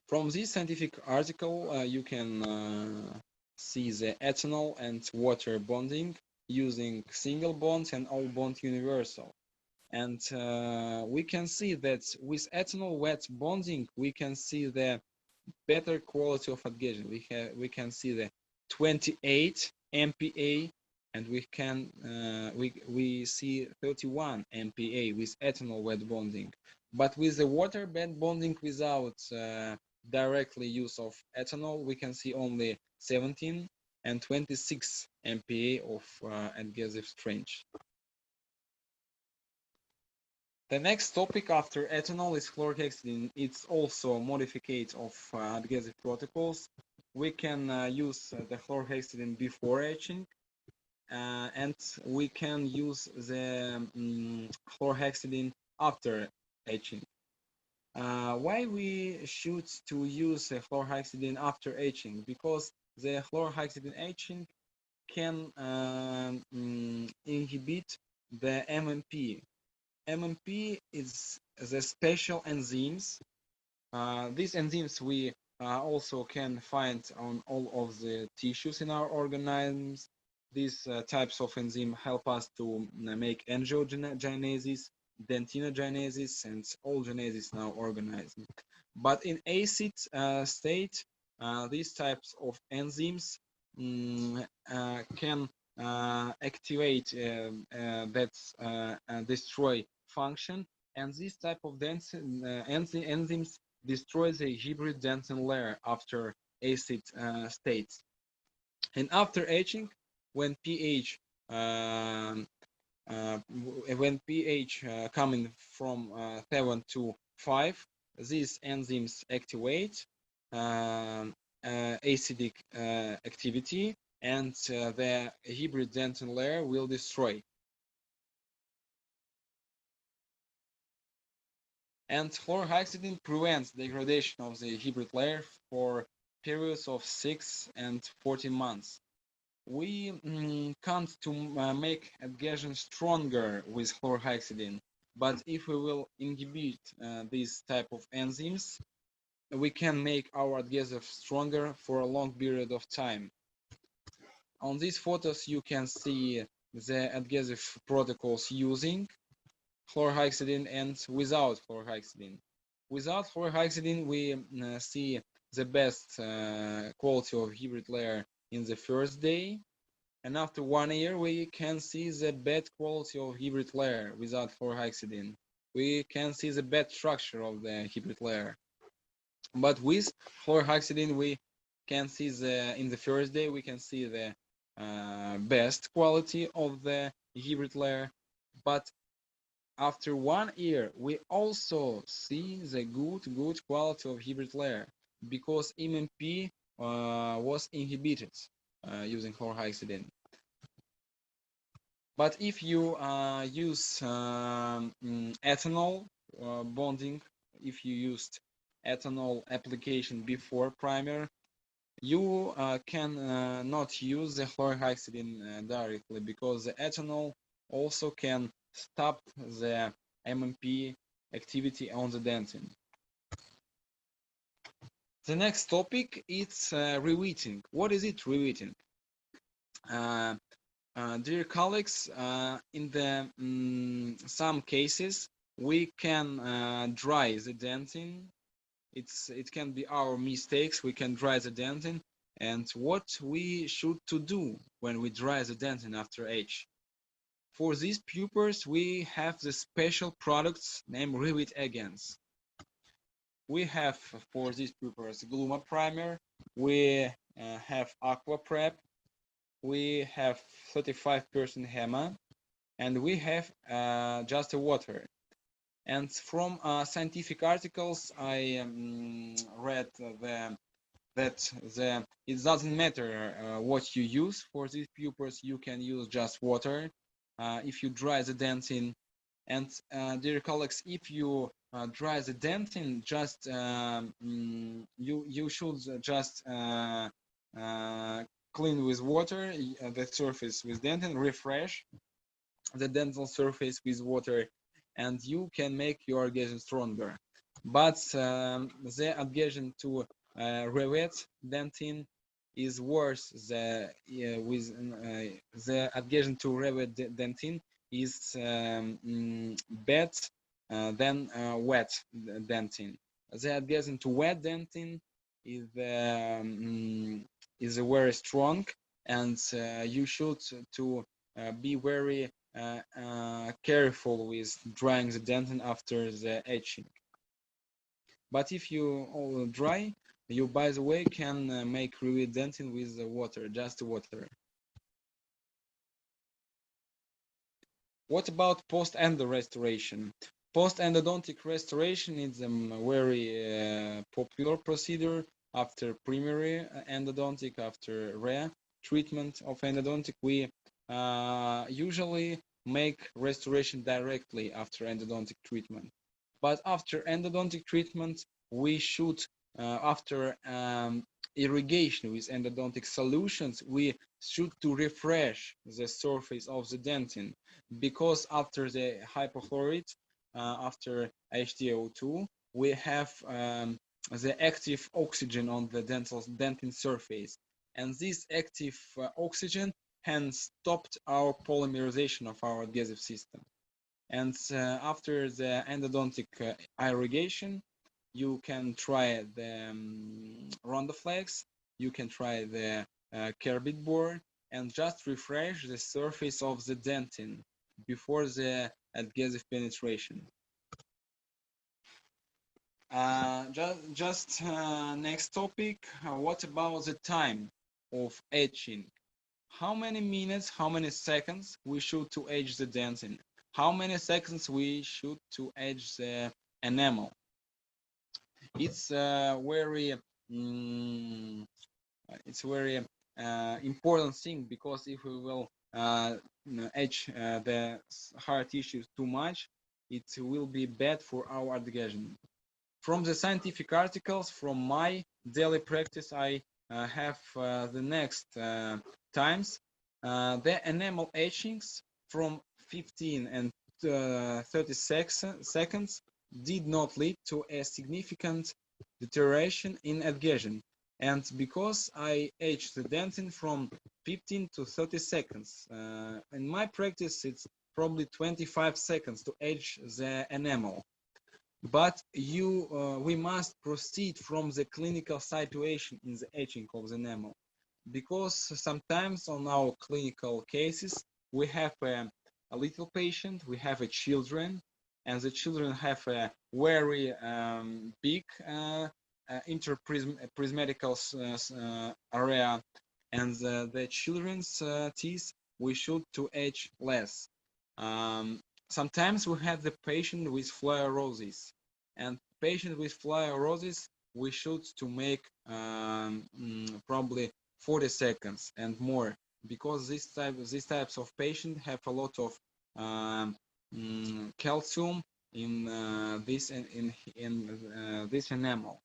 From this scientific article, you can see the ethanol and water bonding using single bonds and all bond universal. And we can see that with ethanol wet bonding, we can see the better quality of adhesion. We can see the 28 MPa, and we see 31 MPa with ethanol wet bonding. But with the water bed bonding without directly use of ethanol, we can see only 17 and 26 MPa of adhesive strength. The next topic after ethanol is chlorhexidine. It's also modified of adhesive protocols. We can use the chlorhexidine before etching, and we can use the chlorhexidine after etching. Why we should to use chlorhexidine after etching? Because the chlorhexidine etching can inhibit the MMP. MMP is the special enzymes. These enzymes we also can find on all of the tissues in our organisms. These types of enzyme help us to make angiogenesis, dentinogenesis, and all genesis now organized. But in acid state, these types of enzymes can activate that destroy function, and this type of enzymes destroy the hybrid dentin layer after acid states. And after aging, when pH coming from 7 to 5, these enzymes activate acidic activity, and the hybrid dentin layer will destroy. And chlorhexidine prevents degradation of the hybrid layer for periods of 6 and 14 months. We can't to make adhesion stronger with chlorhexidine, but if we will inhibit these type of enzymes, we can make our adhesive stronger for a long period of time. On these photos, you can see the adhesive protocols using chlorhexidine and without chlorhexidine. Without chlorhexidine, we see the best quality of hybrid layer in the first day, and after 1 year, we can see the bad quality of hybrid layer without chlorhexidine. We can see the bad structure of the hybrid layer. But with chlorhexidine, we can see in the first day, we can see the best quality of the hybrid layer. But after 1 year, we also see the good quality of hybrid layer, because MMP was inhibited using chlorhexidine. But if you use ethanol bonding, if you used ethanol application before primer, you can not use the chlorhexidine directly, because the ethanol also can stop the MMP activity on the dentin. The next topic is rewetting. What is it, rewetting? Dear colleagues, in the some cases we can dry the dentin. It can be our mistakes. We can dry the dentin, and what we should to do when we dry the dentin after age. For these pupils, we have the special products named Rewet agents. We have for these pupils Gluma primer. We have Aqua Prep. We have 35% HEMA, and we have just a water. And from scientific articles, I read that it doesn't matter what you use for these pupils. You can use just water if you dry the dentin. And dear colleagues, if you dry the dentin, just you should just clean with water the surface with dentin, refresh the dental surface with water, and you can make your adhesion stronger. But the adhesion to Rewet dentin is worse. The adhesion to Rewet dentin is bad than wet dentin. The adhesion to wet dentin is very strong, and you should to be very careful with drying the dentin after the etching. But if you all dry, you, by the way, can make Rewet dentin with water, just water. What about post-endo restoration? Post-endodontic restoration is a very popular procedure after primary endodontic, after treatment of endodontic. We usually make restoration directly after endodontic treatment. But after endodontic treatment, we should, after irrigation with endodontic solutions, we should to refresh the surface of the dentin, because after the hypochlorite, after HTO2, we have the active oxygen on the dentin surface, and this active oxygen hence stopped our polymerization of our adhesive system. And after the endodontic irrigation, you can try the Rondaflex, you can try the Carbide board, and just refresh the surface of the dentin before the adhesive penetration. Just next topic, what about the time of etching? How many minutes, how many seconds we should to etch the dentin? How many seconds we should to etch the enamel? It's very it's very important thing, because if we will etch the hard tissues too much, it will be bad for our adhesion. From the scientific articles, from my daily practice, I have the next times. The enamel etchings from 15 and 30 seconds did not lead to a significant deterioration in adhesion. And because I etched the dentin from 15 to 30 seconds, in my practice it's probably 25 seconds to etch the enamel. But we must proceed from the clinical situation in the etching of the enamel, because sometimes on our clinical cases we have a little patient, we have a children, and the children have a very big interprismatical area, and the children's teeth we should to etch less. Sometimes we have the patient with fluorosis, and patient with fluorosis we should to make probably 40 seconds and more, because these types of patients have a lot of calcium in this this enamel.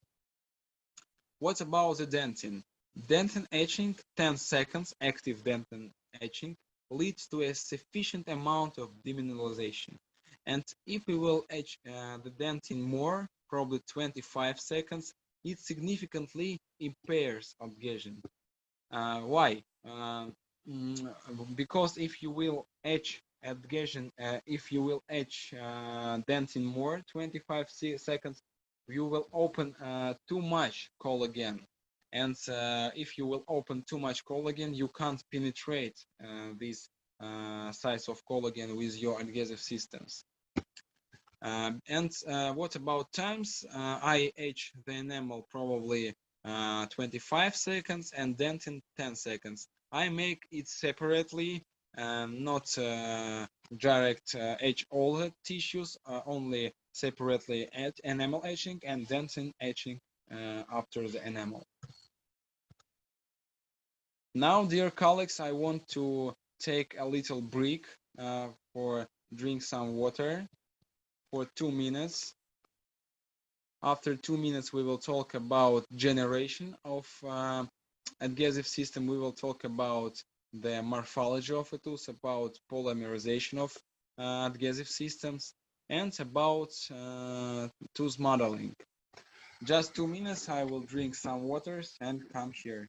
What about the dentin? Dentin etching, 10 seconds active dentin etching, leads to a sufficient amount of demineralization. And if we will etch the dentin more, probably 25 seconds, it significantly impairs adhesion. Why? Because if you will etch adhesion, if you will etch dentin more, 25 seconds, you will open too much collagen. And if you will open too much collagen, you can't penetrate this size of collagen with your adhesive systems. And what about times? I etch the enamel probably 25 seconds and dentin 10 seconds. I make it separately, not direct etch all the tissues, only separately enamel etching and dentin etching after the enamel. Now, dear colleagues, I want to take a little break for drink some water for 2 minutes. After 2 minutes, we will talk about generation of adhesive system. We will talk about the morphology of a tooth, about polymerization of adhesive systems, and about tooth modeling. Just 2 minutes, I will drink some waters and come here.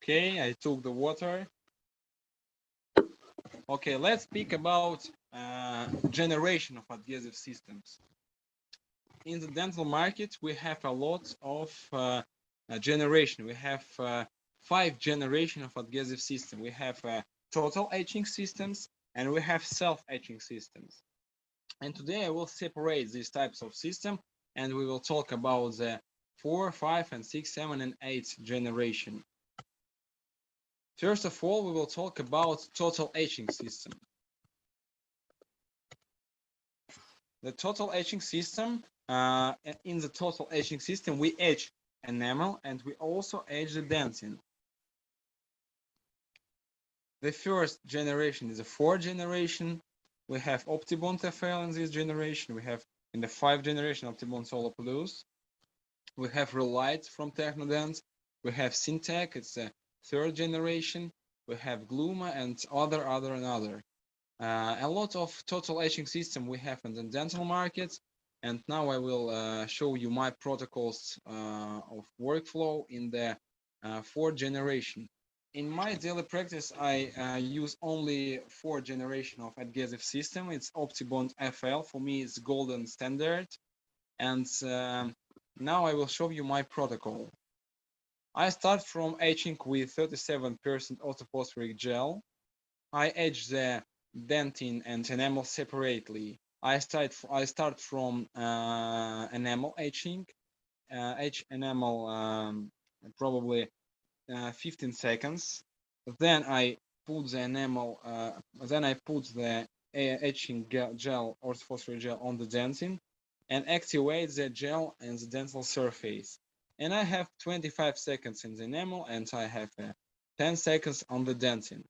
Okay, I took the water. Okay, let's speak about generation of adhesive systems. In the dental market, we have a lot of generation. We have 5 generation of adhesive system. We have total etching systems and we have self-etching systems. And today I will separate these types of system and we will talk about the 4, 5, and 6, 7, and 8 generation. First of all, we will talk about total etching system. The total etching system, in the total etching system, we etch enamel and we also etch the dentin. The first generation is a 4 generation. We have Optibond FL in this generation. We have in the 5 generation Optibond Solo Plus. We have Relight from Technodent. We have Syntec, it's the 3rd generation. We have Gluma and other. A lot of total etching system we have in the dental market. And now I will show you my protocols of workflow in the 4th generation. In my daily practice, I use only 4th generation of adhesive system. It's Optibond FL. For me, it's golden standard. And now I will show you my protocol. I start from etching with 37% orthophosphoric gel. I etch the dentin and enamel separately. I start from enamel etching. Etch enamel probably 15 seconds. Then I put the enamel. Then I put the etching gel, orthophosphoric gel, on the dentin and activate the gel and the dental surface. And I have 25 seconds in the enamel and I have 10 seconds on the dentin.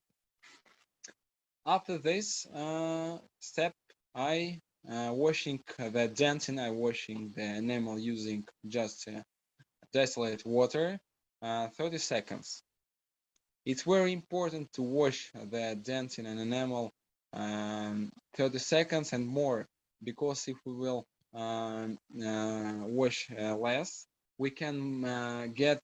After this step, I washing the dentin. I washing the enamel using just distilled water, 30 seconds. It's very important to wash the dentin and enamel 30 seconds and more, because if we will wash less, we can get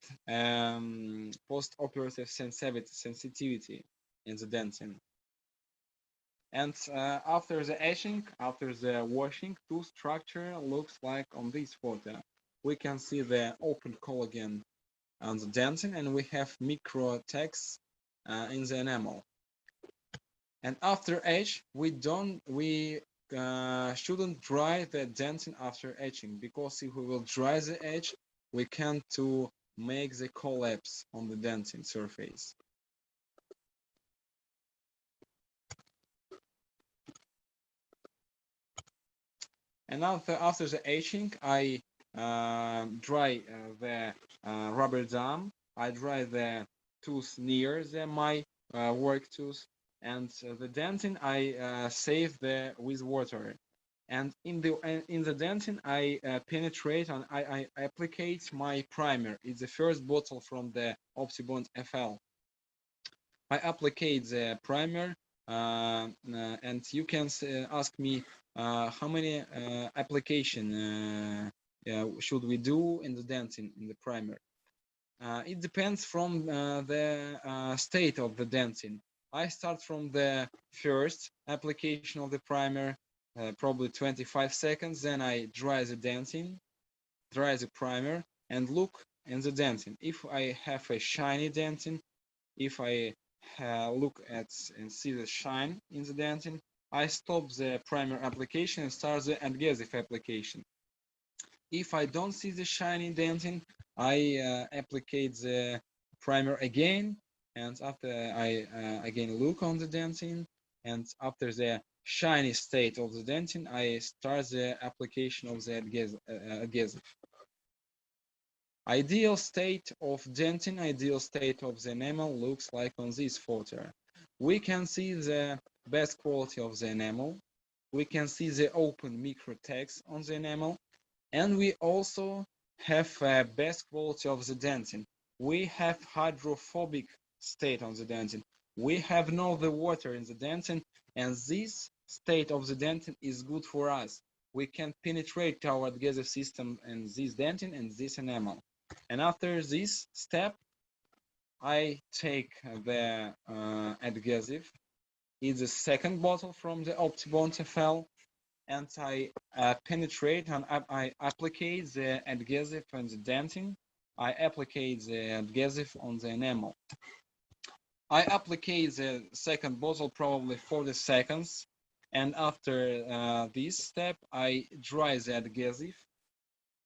post-operative sensitivity in the dentin. And after the etching, after the washing, tooth structure looks like on this photo. We can see the open collagen on the dentin and we have micro text in the enamel. And after etch, we shouldn't dry the dentin after etching, because if we will dry the etch, we can to make the collapse on the dentin surface. And after the etching, I dry the rubber dam. I dry the tooth near my work tooth, and the dentin I save with water. And in the dentin I penetrate and I applicate my primer. It's the first bottle from the Optibond FL. I applicate the primer, and you can ask me how many application should we do in the dentin in the primer. It depends from the state of the dentin. I start from the first application of the primer, probably 25 seconds. Then I dry the dentin, dry the primer, and look in the dentin. If I have a shiny dentin, if I look at and see the shine in the dentin, I stop the primer application and start the adhesive application. If I don't see the shiny dentin, I applicate the primer again, and after I again look on the dentin, and after the shiny state of the dentin, I start the application of the adhesive. Ideal state of dentin, ideal state of the enamel looks like on this photo. We can see the best quality of the enamel. We can see the open micro text on the enamel. And we also have best quality of the dentin. We have hydrophobic state on the dentin. We have no the water in the dentin, and this state of the dentin is good for us. We can penetrate our adhesive system in this dentin and this enamel. And after this step, I take the adhesive. It's the second bottle from the OptiBond FL, and I penetrate and I apply the adhesive on the dentin. I apply the adhesive on the enamel. I apply the second bottle probably 40 seconds, and after this step, I dry the adhesive.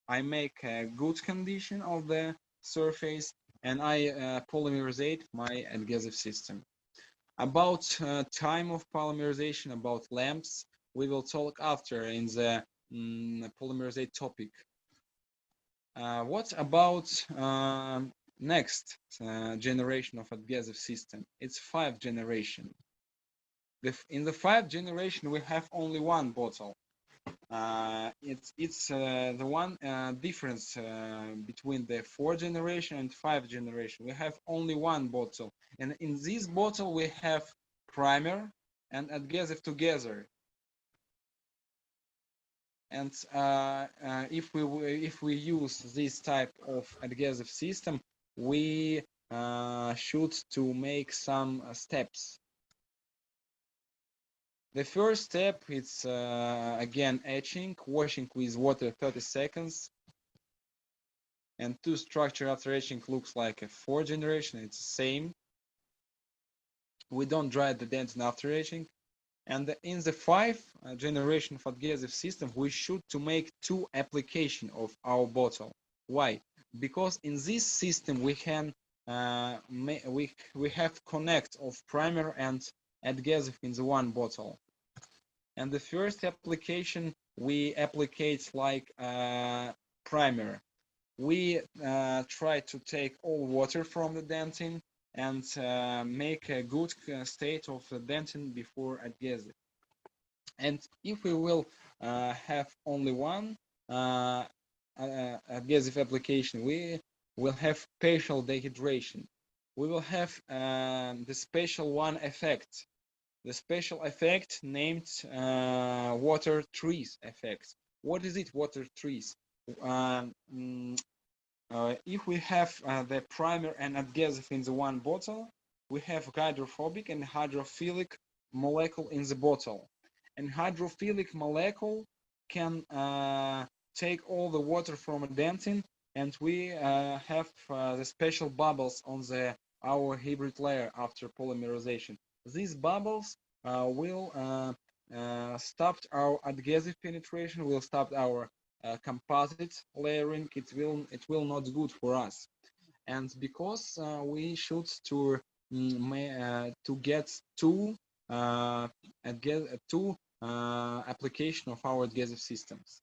I make a good condition of the surface, and I polymerizate my adhesive system. About time of polymerization, about lamps, we will talk after in the polymerizate topic. What about next generation of adhesive system? It's 5th generation. In the 5th generation, we have only one bottle. It's the one difference between the 4th generation and 5th generation. We have only one bottle, and in this bottle we have primer and adhesive together. And if we use this type of adhesive system, we should to make some steps. The first step is again etching, washing with water 30 seconds. And two structure after etching looks like a 4th generation. It's the same. We don't dry the dentin after etching. And in the 5th generation of adhesive system, we should to make 2 application of our bottle. Why? Because in this system we can we have connect of primer and adhesive in the one bottle. And the first application we applicate like primer. We try to take all water from the dentin and make a good state of the dentin before adhesive. And if we will have only one adhesive application, we will have partial dehydration. We will have the special one effect. The special effect named water trees effect. What is it, water trees? If we have the primer and adhesive in the one bottle, we have hydrophobic and hydrophilic molecule in the bottle. And hydrophilic molecule can take all the water from a dentin, and we have the special bubbles on our hybrid layer after polymerization. These bubbles will stop our adhesive penetration, will stop our composite layering. It will not good for us, and because we should to get two application of our adhesive systems.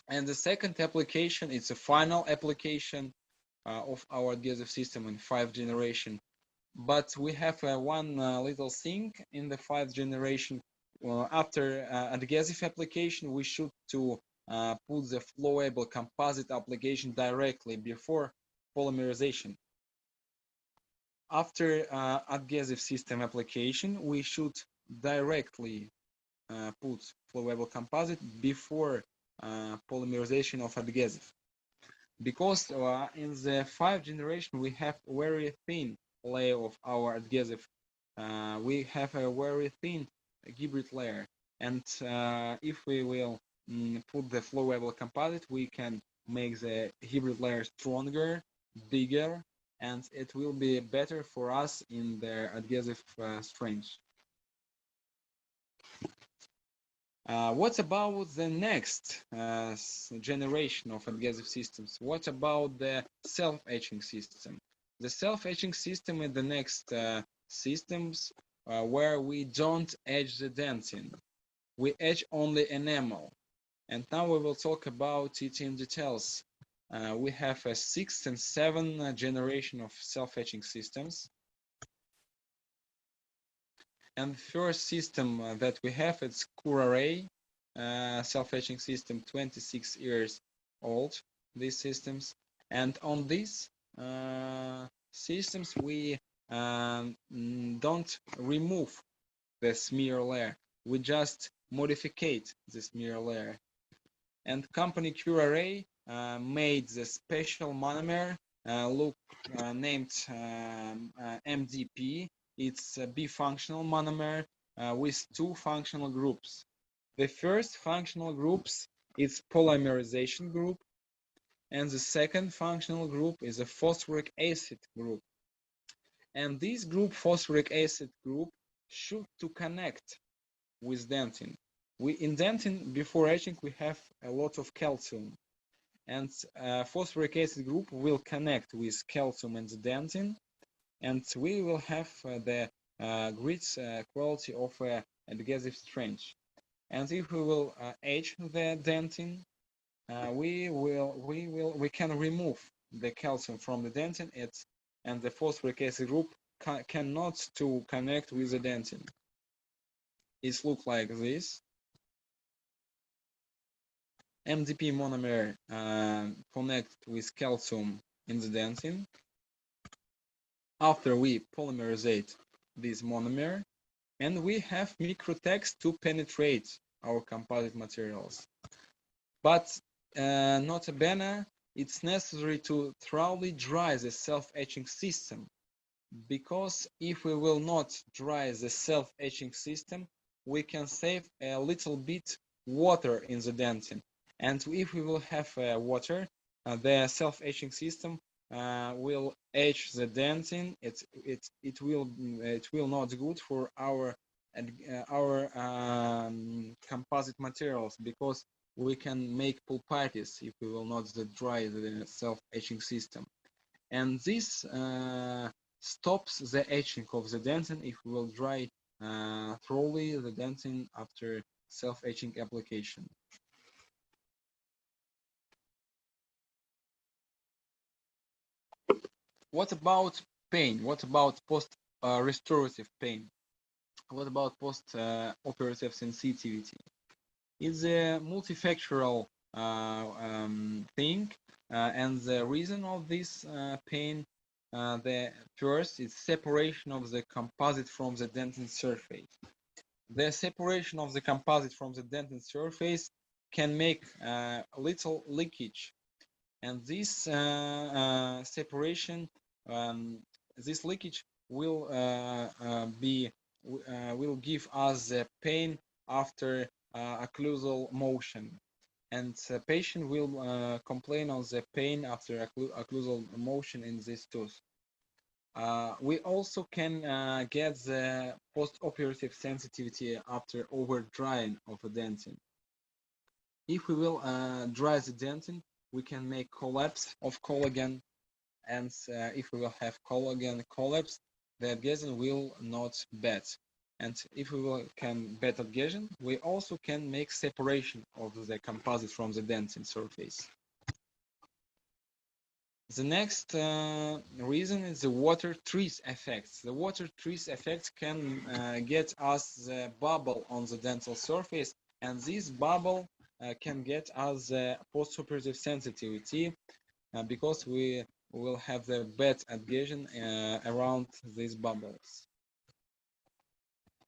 And the second application is a final application of our adhesive system in 5th generation. But we have one little thing in the 5th generation. After adhesive application, we should to put the flowable composite application directly before polymerization. After adhesive system application, we should directly put flowable composite before polymerization of adhesive. Because in the 5th generation, we have very thin layer of our adhesive. We have a very thin hybrid layer, and if we will put the flowable composite, we can make the hybrid layer stronger, bigger, and it will be better for us in the adhesive strength. What about the next generation of adhesive systems? What about the self-etching system? The self-etching system is the next systems where we don't etch the dentin. We etch only enamel. And now we will talk about it in details. We have a 6th and 7th generation of self-etching systems. And the first system that we have, it's Cura self-etching system, 26 years old, these systems. And on these systems, we don't remove the smear layer. We just modify the smear layer. And company Cura made the special monomer named MDP. It's a bifunctional monomer with two functional groups. The first functional group is polymerization group, and the second functional group is a phosphoric acid group. And this group, phosphoric acid group, should to connect with dentin. In dentin, before etching, we have a lot of calcium, and phosphoric acid group will connect with calcium and the dentin, and we will have the great quality of adhesive strength. And if we will etch the dentin, we can remove the calcium from the dentin, and the phosphoric acid group cannot to connect with the dentin. It looks like this. MDP monomer connect with calcium in the dentin. After we polymerizate this monomer, and we have microtext to penetrate our composite materials. But nota bene, it's necessary to thoroughly dry the self-etching system, because if we will not dry the self-etching system, we can save a little bit water in the dentin. And if we will have water, the self-etching system will etch the dentin. It will not good for our composite materials, because we can make pulpitis if we will not dry the self-etching system. And this stops the etching of the dentin if we will dry thoroughly the dentin after self-etching application. What about pain? What about post-restorative pain? What about post-operative sensitivity? It's a multifactorial thing, and the reason of this pain, the first is separation of the composite from the dentin surface. The separation of the composite from the dentin surface can make little leakage, and this separation, this leakage will will give us the pain after occlusal motion, and the patient will complain of the pain after occlusal motion in this tooth. We also can get the post-operative sensitivity after over drying of a dentin. If we will dry the dentin, we can make collapse of collagen, and if we will have collagen collapse, the adhesion will not bed. And if we will can bed adhesion, we also can make separation of the composite from the dentin surface. The next reason is the water trees effect. The water trees effect can get us the bubble on the dental surface, and this bubble can get us the postoperative sensitivity because we will have the bad adhesion around these bubbles.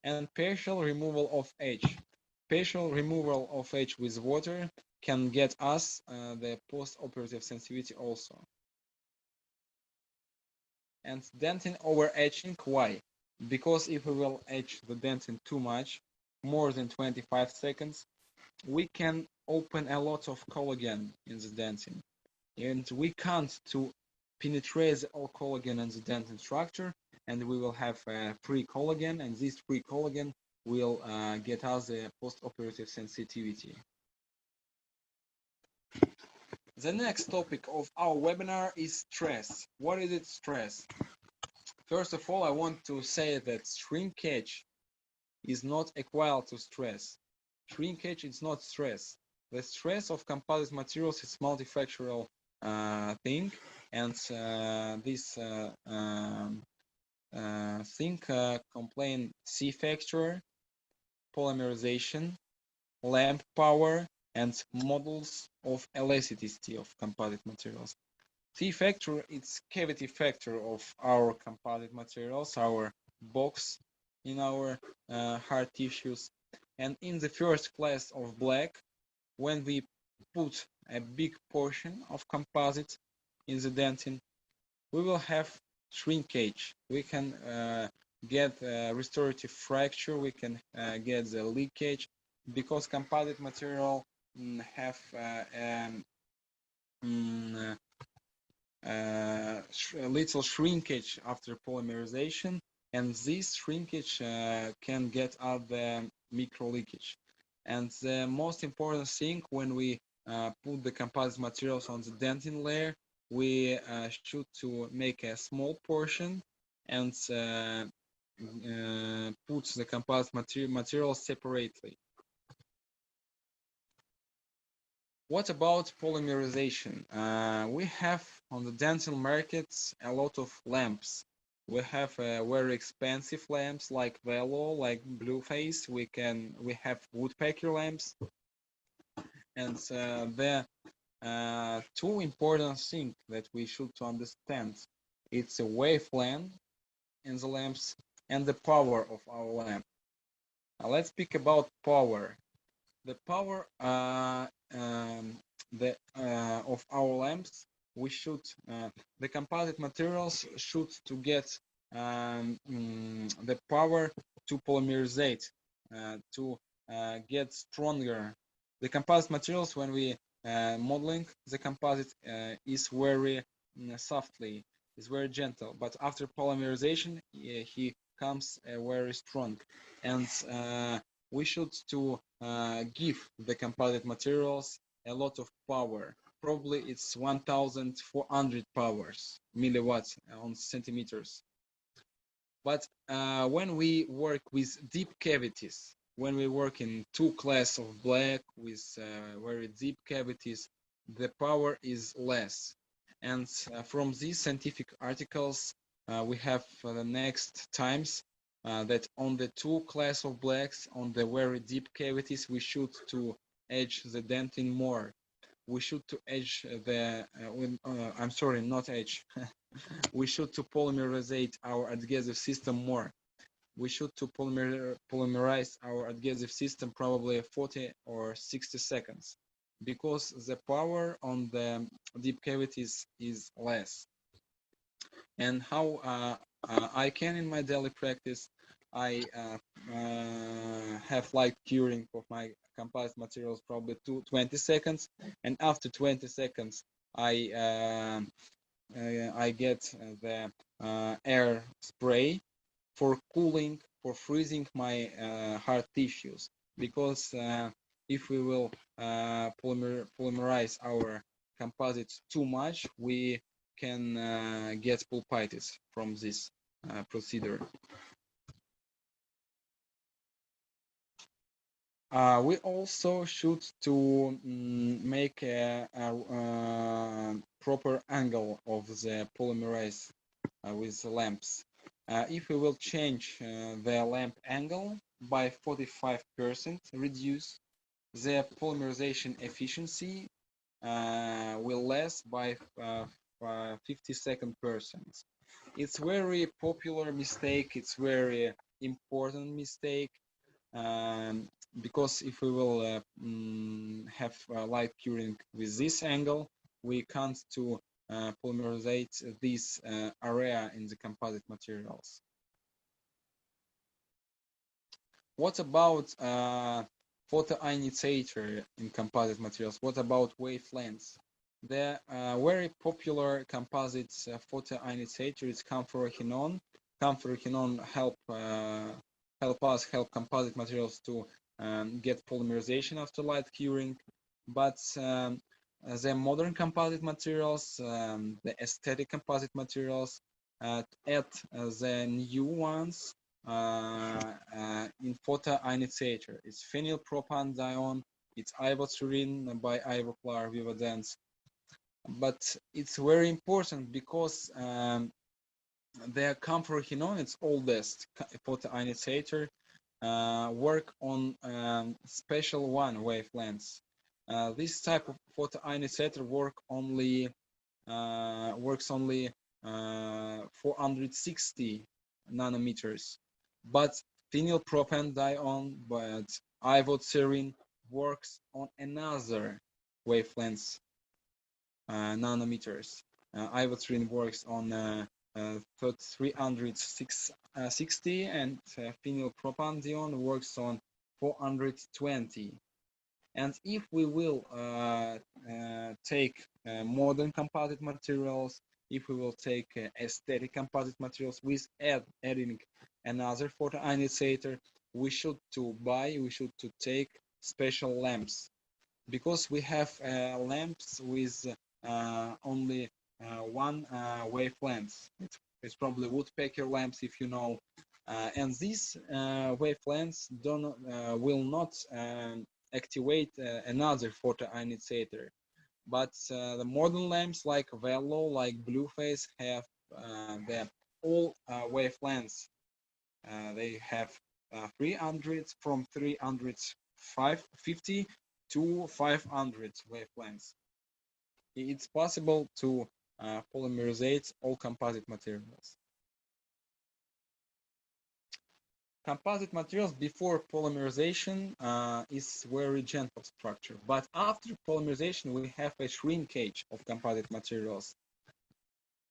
And partial removal of H. Partial removal of H with water can get us the post-operative sensitivity also. And dentin over etching, why? Because if we will etch the dentin too much, more than 25 seconds, we can open a lot of collagen in the dentin, and we can't to penetrate all collagen in the dentin structure, and we will have free collagen, and this free collagen will get us the post-operative sensitivity. The next topic of our webinar is stress. What is it, stress? First of all, I want to say that shrinkage is not equal to stress. Shrinkage is not stress. The stress of composite materials is multifactorial thing, and this thing complain C factor, polymerization, lamp power, and models of elasticity of composite materials. C factor is cavity factor of our composite materials, our box in our hard tissues. And in the first class of black, when we put a big portion of composite in the dentin, we will have shrinkage. We can get restorative fracture. We can get the leakage because composite material have a little shrinkage after polymerization, and this shrinkage can get out the micro leakage. And the most important thing when we put the composite materials on the dentin layer, we should to make a small portion and put the composite materials separately. What about polymerization? We have on the dental markets a lot of lamps. We have very expensive lamps like Velo, like Blueface. We have woodpecker lamps, and the two important things that we should to understand: it's a wavelength in the lamps and the power of our lamp. Let's speak about power. The power of our lamps, we should the composite materials should to get the power to polymerizate, to get stronger. The composite materials, when we modeling the composite, is very softly, is very gentle, but after polymerization he comes very strong, and we should to give the composite materials a lot of power. Probably it's 1,400 powers, milliwatts on centimeters. But when we work with deep cavities, when we work in two class of black with very deep cavities, the power is less. And from these scientific articles, we have the next times that on the two class of blacks, on the very deep cavities, we should to edge the dentin more. We should to edge the, I'm sorry, not edge. We should to polymerizate our adhesive system more. We should to polymerize our adhesive system probably 40 or 60 seconds because the power on the deep cavities is less. And how I can in my daily practice, I have light curing of my composite materials probably 20 seconds, and after 20 seconds I get the air spray for cooling, for freezing my hard tissues, because if we will polymerize our composites too much, we can get pulpitis from this procedure. We also should to make a proper angle of the polymerase with the lamps. If we will change the lamp angle by 45%, reduce the polymerization efficiency will less by 52%. It's very popular mistake. It's very important mistake. Because if we will have light curing with this angle, we can't to polymerizate this area in the composite materials. What about photoinitiator in composite materials? What about wavelengths? The very popular composite photoinitiator is camphoraquinone. Camphoraquinone help composite materials to get polymerization after light curing, but the modern composite materials, the aesthetic composite materials, add the new ones in photoinitiator. It's phenylpropanedione, it's ivotluene by Ivoclar Vivadens. But it's very important because the camphoraquinone, its oldest photoinitiator, work on special one wavelengths. This type of photoinitiator works only 460 nanometers, but phenylpropanedione, but ivotluene works on another wavelengths, nanometers. Ivotrin works on 360 and phenylpropandiol works on 420. And if we will take modern composite materials, if we will take aesthetic composite materials with adding another photoionization, we should to take special lamps, because we have lamps with only one wavelength. It's probably woodpecker lamps, if you know, and these wavelengths will not activate another photoionization. But the modern lamps like Velo, like Blueface, have the all wavelengths. They have 300 from 350 to 500 wavelengths. It's possible to polymerizate all composite materials. Composite materials before polymerization is very gentle structure, but after polymerization we have a shrinkage of composite materials.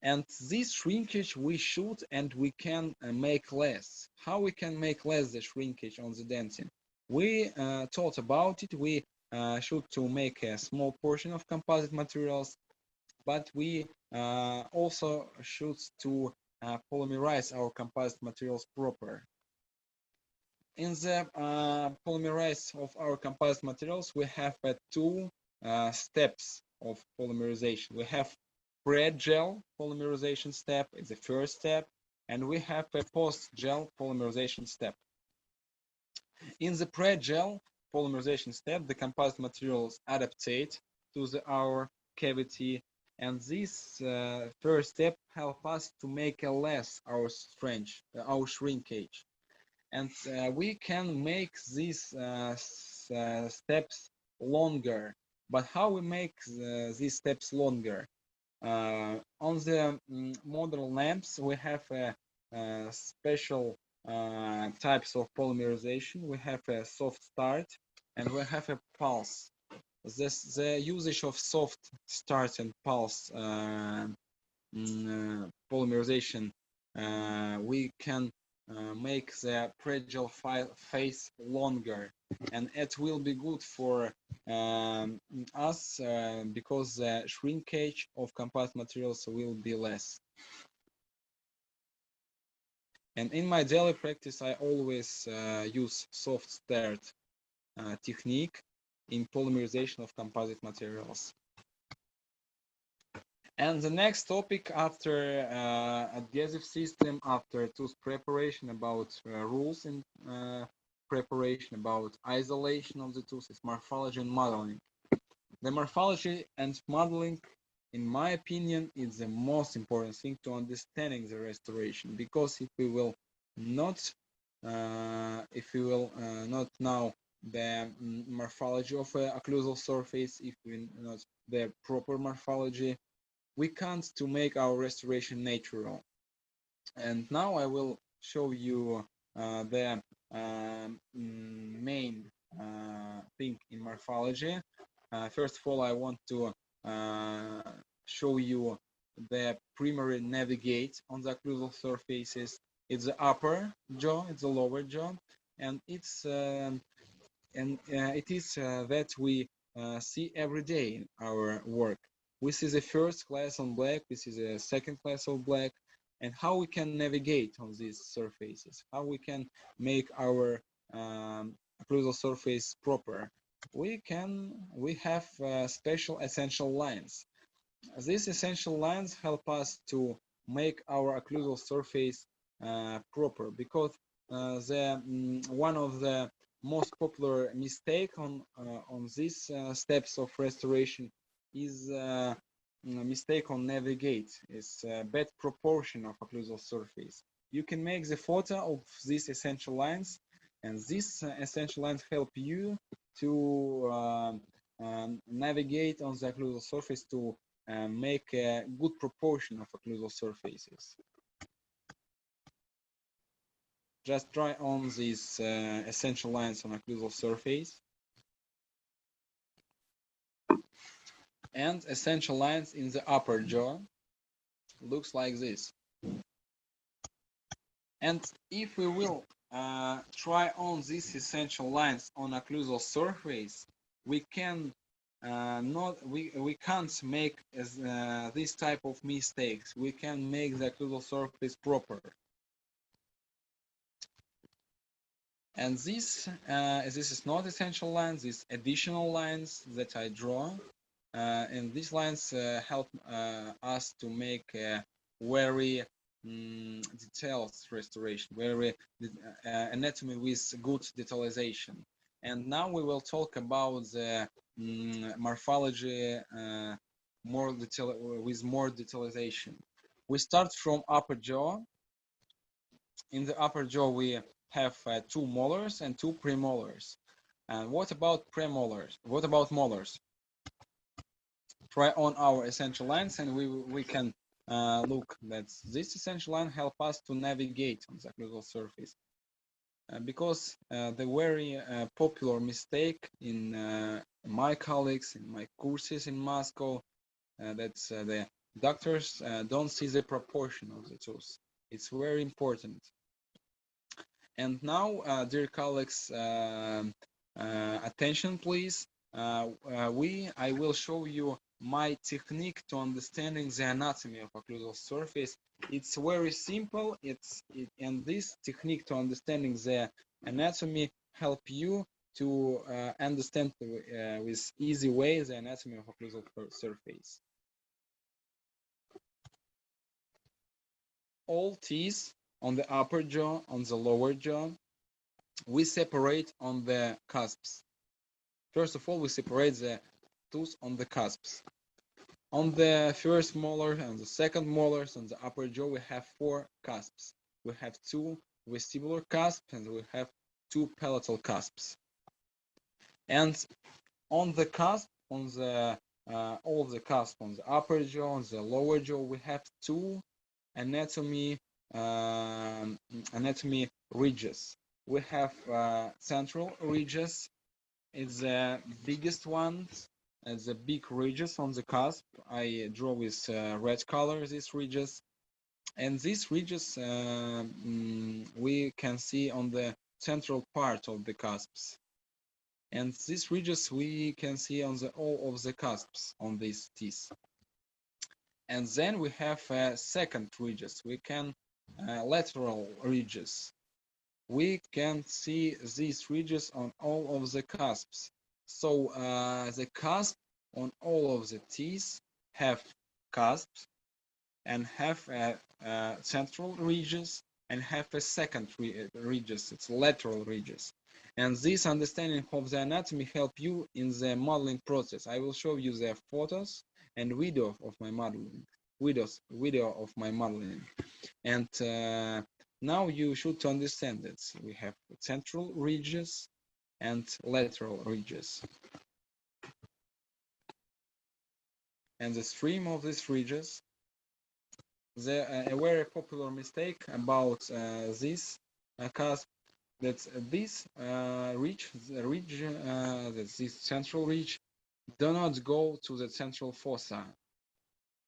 And this shrinkage we should and we can make less. How we can make less the shrinkage on the dentin? We thought about it. We should to make a small portion of composite materials, but we also should to polymerize our composite materials proper. In the polymerize of our composite materials, we have two steps of polymerization. We have pre-gel polymerization step, it's the first step, and we have a post-gel polymerization step. In the pre-gel polymerization step, the composite materials adaptate to our cavity, and this first step help us to make a less our shrinkage. And we can make these steps longer. But how we make these steps longer? On the modern lamps, we have special types of polymerization. We have a soft start and we have a pulse. The usage of soft start and pulse polymerization, we can make the pre-gel phase longer, and it will be good for us because the shrinkage of composite materials will be less. And in my daily practice, I always use soft start technique in polymerization of composite materials. And the next topic after adhesive system, after tooth preparation, about rules in preparation, about isolation of the tooth, is morphology and modeling. The morphology and modeling, in my opinion, is the most important thing to understanding the restoration, because if we will not know the morphology of an occlusal surface, if we not the proper morphology, we can't to make our restoration natural. And now I will show you the main thing in morphology. First of all, I want to show you the primary navigate on the occlusal surfaces. It's the upper jaw, it's the lower jaw, and it is that we see every day in our work. We see the first class on black, we see the second class of black, and how we can navigate on these surfaces, how we can make our occlusal surface proper. We have special essential lines. These essential lines help us to make our occlusal surface proper, because one of the most popular mistake on these steps of restoration is mistake on navigate. It's a bad proportion of occlusal surface. You can make the photo of these essential lines, and these essential lines help you to navigate on the occlusal surface to make a good proportion of occlusal surfaces. Just try on these essential lines on occlusal surface. And essential lines in the upper jaw. looks like this. And if we will try on these essential lines on occlusal surface, we can we can't make this type of mistakes. We can make the occlusal surface proper. And this is not essential lines, these additional lines that I draw. And these lines help us to make a very detailed restoration, very anatomy with good detailization. And now we will talk about the morphology with more detailization. We start from upper jaw. In the upper jaw, we have 2 molars and 2 premolars. And what about premolars? What about molars? Try on our essential lines, and we can look that this essential line help us to navigate on the occlusal surface. Because the very popular mistake in my colleagues, in my courses in Moscow, that the doctors don't see the proportion of the tooth. It's very important. And now, dear colleagues, attention please. I will show you my technique to understanding the anatomy of occlusal surface. It's very simple. And this technique to understanding the anatomy help you to understand with easy way the anatomy of occlusal surface. All teeth on the upper jaw, on the lower jaw, we separate on the cusps. First of all, we separate the tooth on the cusps. On the first molar and the second molars on the upper jaw, we have 4 cusps. We have 2 vestibular cusps and we have 2 palatal cusps. And on the cusp, on the all the cusps on the upper jaw, on the lower jaw, we have 2 anatomy ridges. We have central ridges. It's the biggest ones, the big ridges on the cusp. I draw with red color these ridges, and these ridges we can see on the central part of the cusps. And these ridges we can see on all of the cusps on these teeth. And then we have second ridges. We can lateral ridges. We can see these ridges on all of the cusps. So the cusp on all of the teeth have cusps and have central ridges and have a second ridges. It's lateral ridges. And this understanding of the anatomy help you in the modeling process. I will show you the photos and video of my modeling. Video of my modeling. And now you should understand that we have central ridges and lateral ridges. And the stream of these ridges, a very popular mistake about this cusp, that this this central ridge, do not go to the central fossa.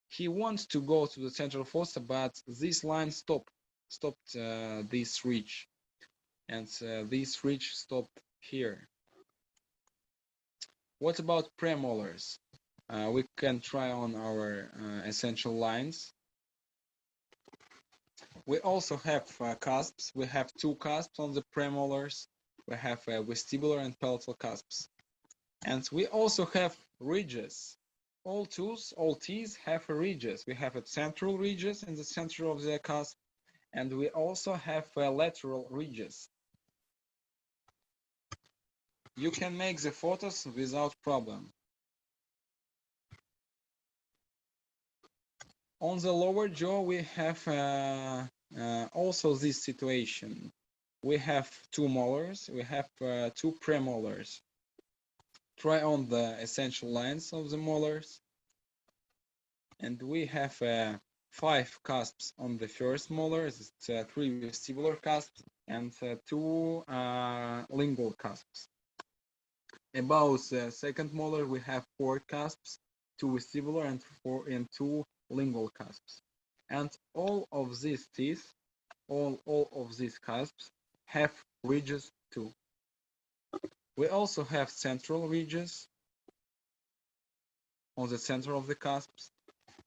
He wants to go to the central fossa, but this line stopped this ridge, and this ridge stopped here. What about premolars? We can try on our essential lines. We also have cusps. We have 2 cusps on the premolars. We have vestibular and palatal cusps. And we also have ridges. All teeth have ridges. We have a central ridges in the center of the cusp, and we also have lateral ridges. You can make the photos without problem. On the lower jaw, we have also this situation. We have 2 molars, we have 2 premolars. Try on the essential lines of the molars. And we have 5 cusps on the first molars, it's 3 vestibular cusps and 2 lingual cusps. About the second molar, we have 4 cusps, 2 vestibular and 2 lingual cusps. And all of these teeth, all of these cusps have ridges too. We also have central ridges on the center of the cusps,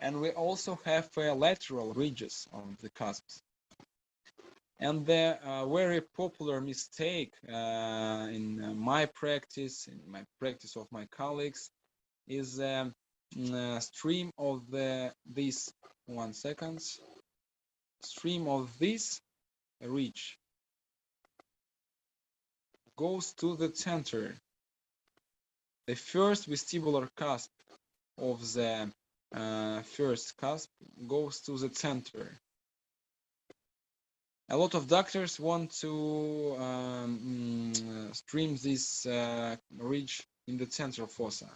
and we also have lateral ridges on the cusps. And the very popular mistake in my practice, in my practice of my colleagues, is stream of this 1 second, stream of this ridge goes to the center. The first vestibular cusp of the first cusp goes to the center. A lot of doctors want to stream this ridge in the central fossa.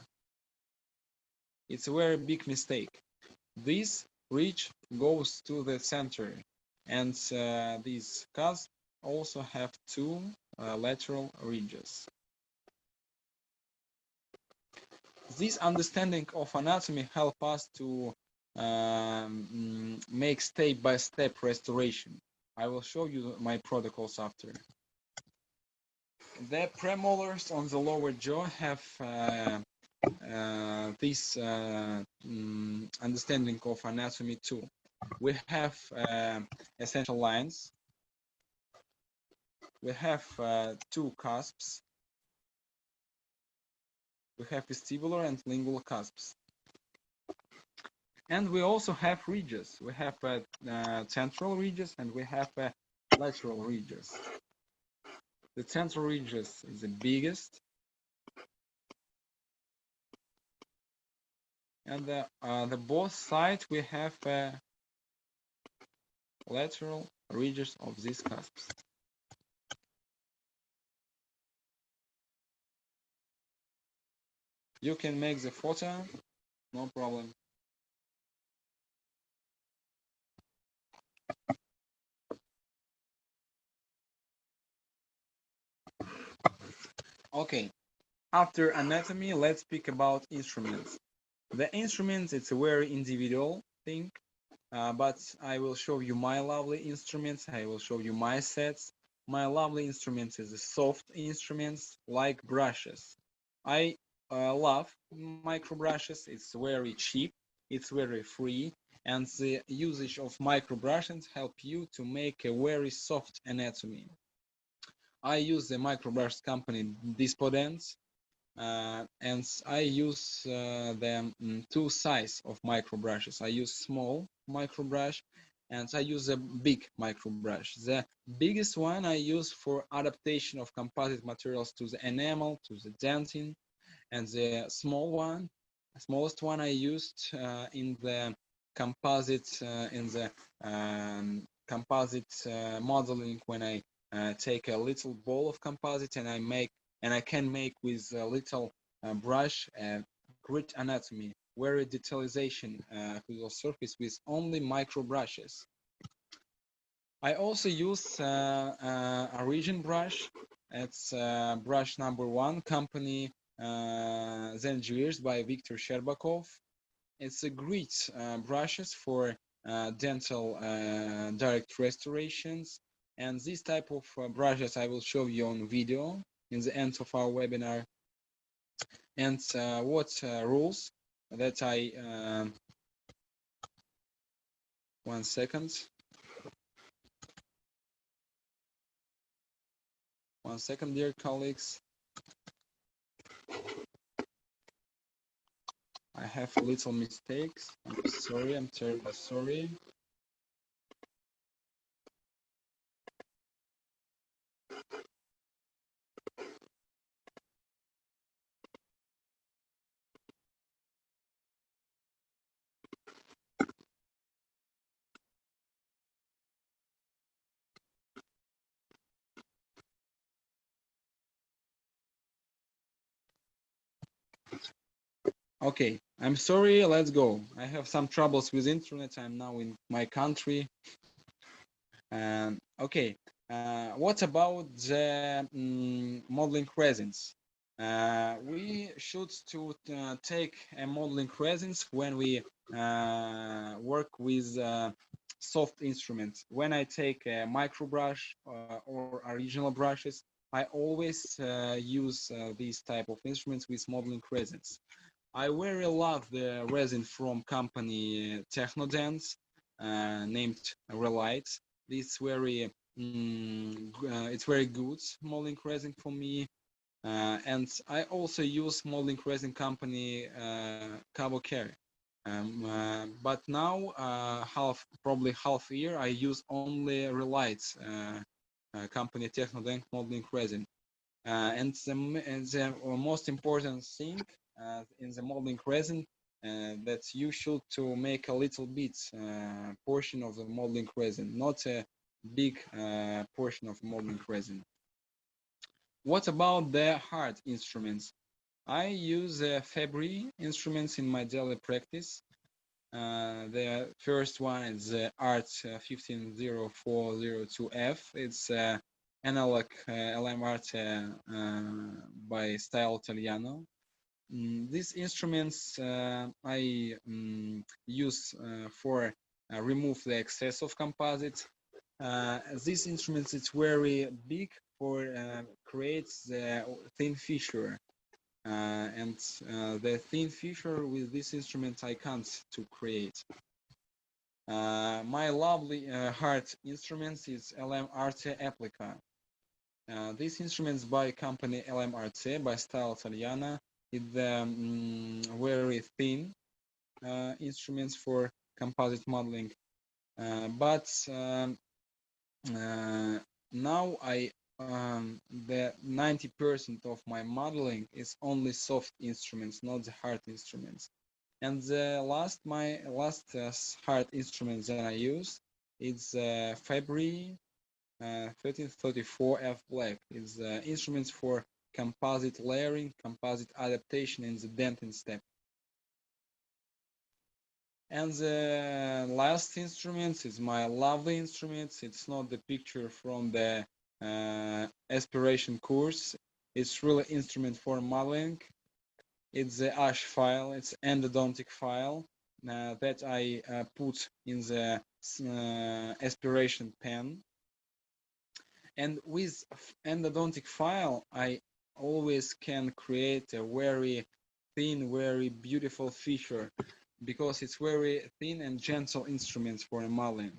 It's a very big mistake. This ridge goes to the center, and these cusps also have two lateral ridges. This understanding of anatomy helps us to make step-by-step restoration. I will show you my protocols after. The premolars on the lower jaw have this understanding of anatomy too. We have essential lines. We have two cusps. We have vestibular and lingual cusps. And we also have ridges. We have central ridges and we have lateral ridges. The central ridges is the biggest. And the both sides we have lateral ridges of these cusps. You can make the photo, no problem. Okay, after anatomy, let's speak about instruments. The instruments, it's a very individual thing, but I will show you my lovely instruments. I will show you my sets. My lovely instruments is the soft instruments like brushes. I love micro brushes. It's very cheap. It's very free. And the usage of micro brushes help you to make a very soft anatomy. I use the micro brush company Dispodents. And I use the two size of micro brushes. I use small micro brush and I use a big micro brush. The biggest one I use for adaptation of composite materials to the enamel, to the dentin, and the smallest one I used in the composite composite modeling when I take a little ball of composite and I can make with a little brush great anatomy, very detalization to the surface with only micro brushes. I also use a region brush. It's brush number 1, company Zengiers by Viktor Sherbakov. It's a great brushes for dental direct restorations. And this type of brushes I will show you on video in the end of our webinar. And what rules that I 1 second. 1 second, dear colleagues. I have little mistakes. I'm sorry, I'm terribly sorry. Okay, I'm sorry, let's go. I have some troubles with internet. I'm now in my country. Okay, what about the modeling resins? We should to take a modeling resins when we work with soft instruments. When I take a micro brush or original brushes, I always use these type of instruments with modeling resins. I very love the resin from company Technodance, named Relight. It's very it's very good modeling resin for me. And I also use modeling resin company Cabo Carry. But now, probably half year, I use only Relight company Technodank modeling resin. And the most important thing in the modeling resin that you should to make a little bit portion of the modeling resin, not a big portion of modeling resin. What about the hard instruments? I use Fabry instruments in my daily practice. The first one is the ART 15042F. It's analog LM art by Style Italiano. These instruments I use for remove the excess of composites. These instruments, it's very big for creates the thin fissure. And the thin fissure with this instrument I can't to create. My lovely hard instruments is LM-Arte Applica. These instruments by company LM-Arte by Style Italiana. It's very thin instruments for composite modeling. But now the 90% of my modeling is only soft instruments, not the hard instruments. And my last hard instrument that I use is Fabry 1334F Black. It's instruments for composite layering, composite adaptation in the denting step. And the last instrument is my lovely instruments. It's not the picture from the aspiration course. It's really instrument for modeling. It's the ASH file. It's endodontic file that I put in the aspiration pen. And with endodontic file, I always can create a very thin, very beautiful feature because it's very thin and gentle instruments for modeling.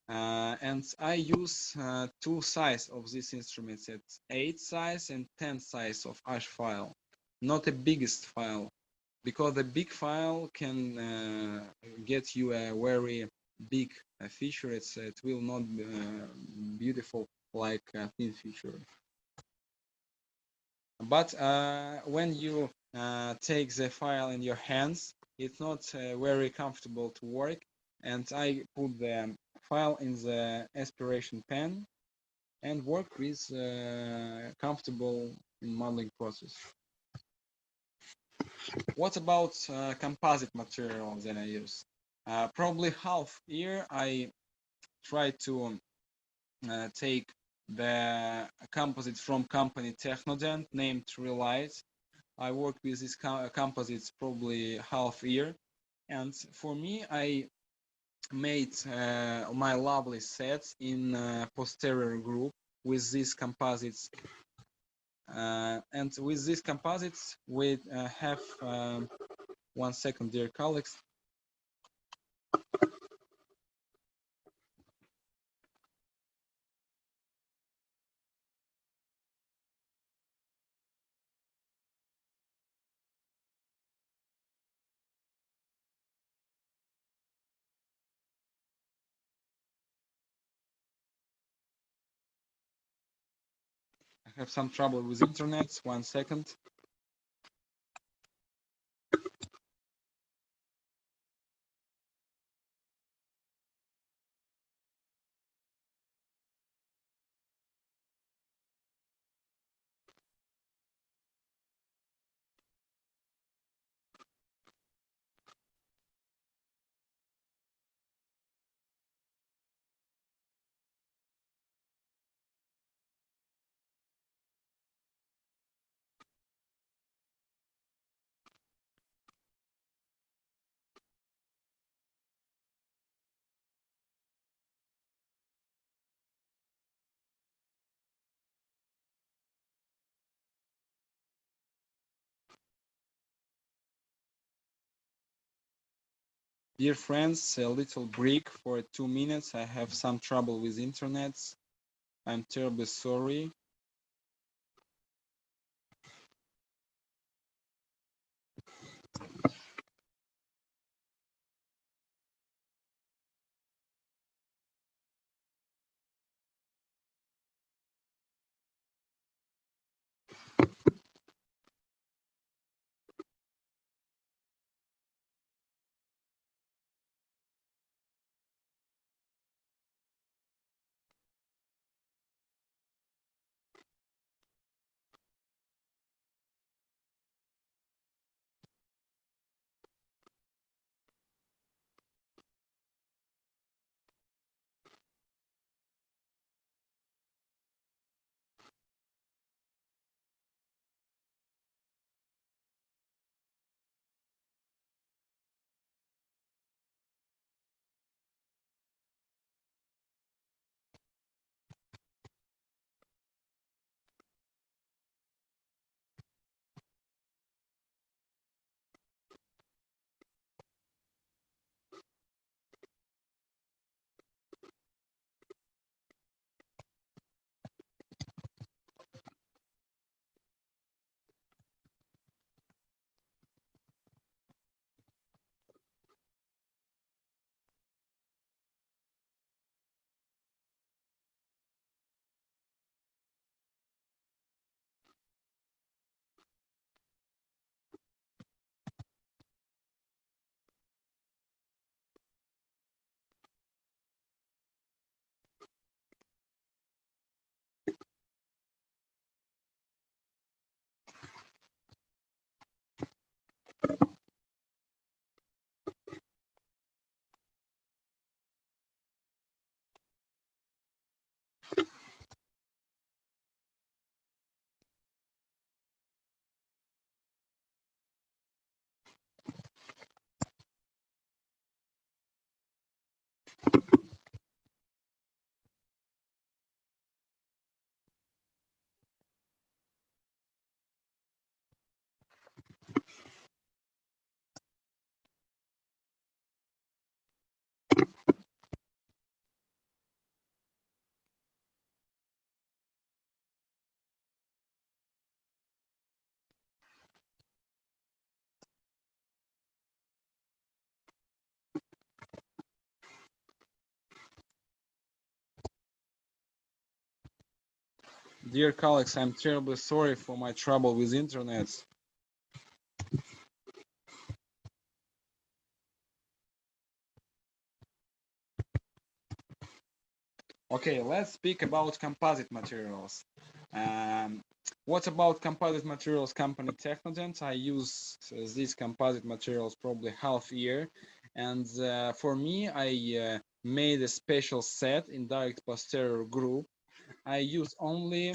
And I use two size of these instruments. It's 8 size and 10 size of ASH file, not the biggest file, because the big file can get you a very big feature. It will not be beautiful like a thin feature. But when you take the file in your hands, it's not very comfortable to work. And I put the file in the aspiration pen and work with comfortable in modeling process. What about composite material that I use? Probably half year I try to take the composite from company Technodent named Relight. I worked with these composites probably half year, and for me I made my lovely sets in posterior group with these composites. And with these composites we have 1 second, dear colleagues. I have some trouble with internet. 1 second. Dear friends, a little break for 2 minutes. I have some trouble with internet. I'm terribly sorry. Dear colleagues, I'm terribly sorry for my trouble with internet. Okay, let's speak about composite materials. Um, what about composite materials company Technodent? I use these composite materials probably half year, and for me, I made a special set in direct posterior group. I use only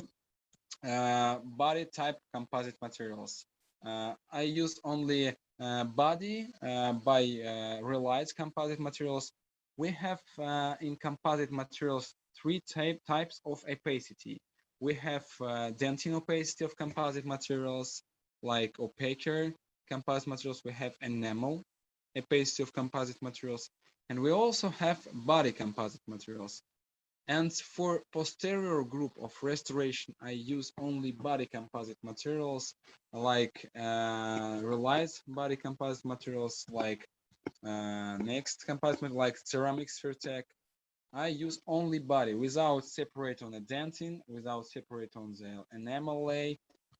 body type composite materials. I use only body by Relight composite materials. We have in composite materials three types of opacity. We have dentin opacity of composite materials, like opaque composite materials. We have enamel opacity of composite materials, and we also have body composite materials. And for posterior group of restoration, I use only body composite materials like Reliance body composite materials, like next composite, like ceramic sphere. I use only body without separate on the dentin, without separate on the enamel lay,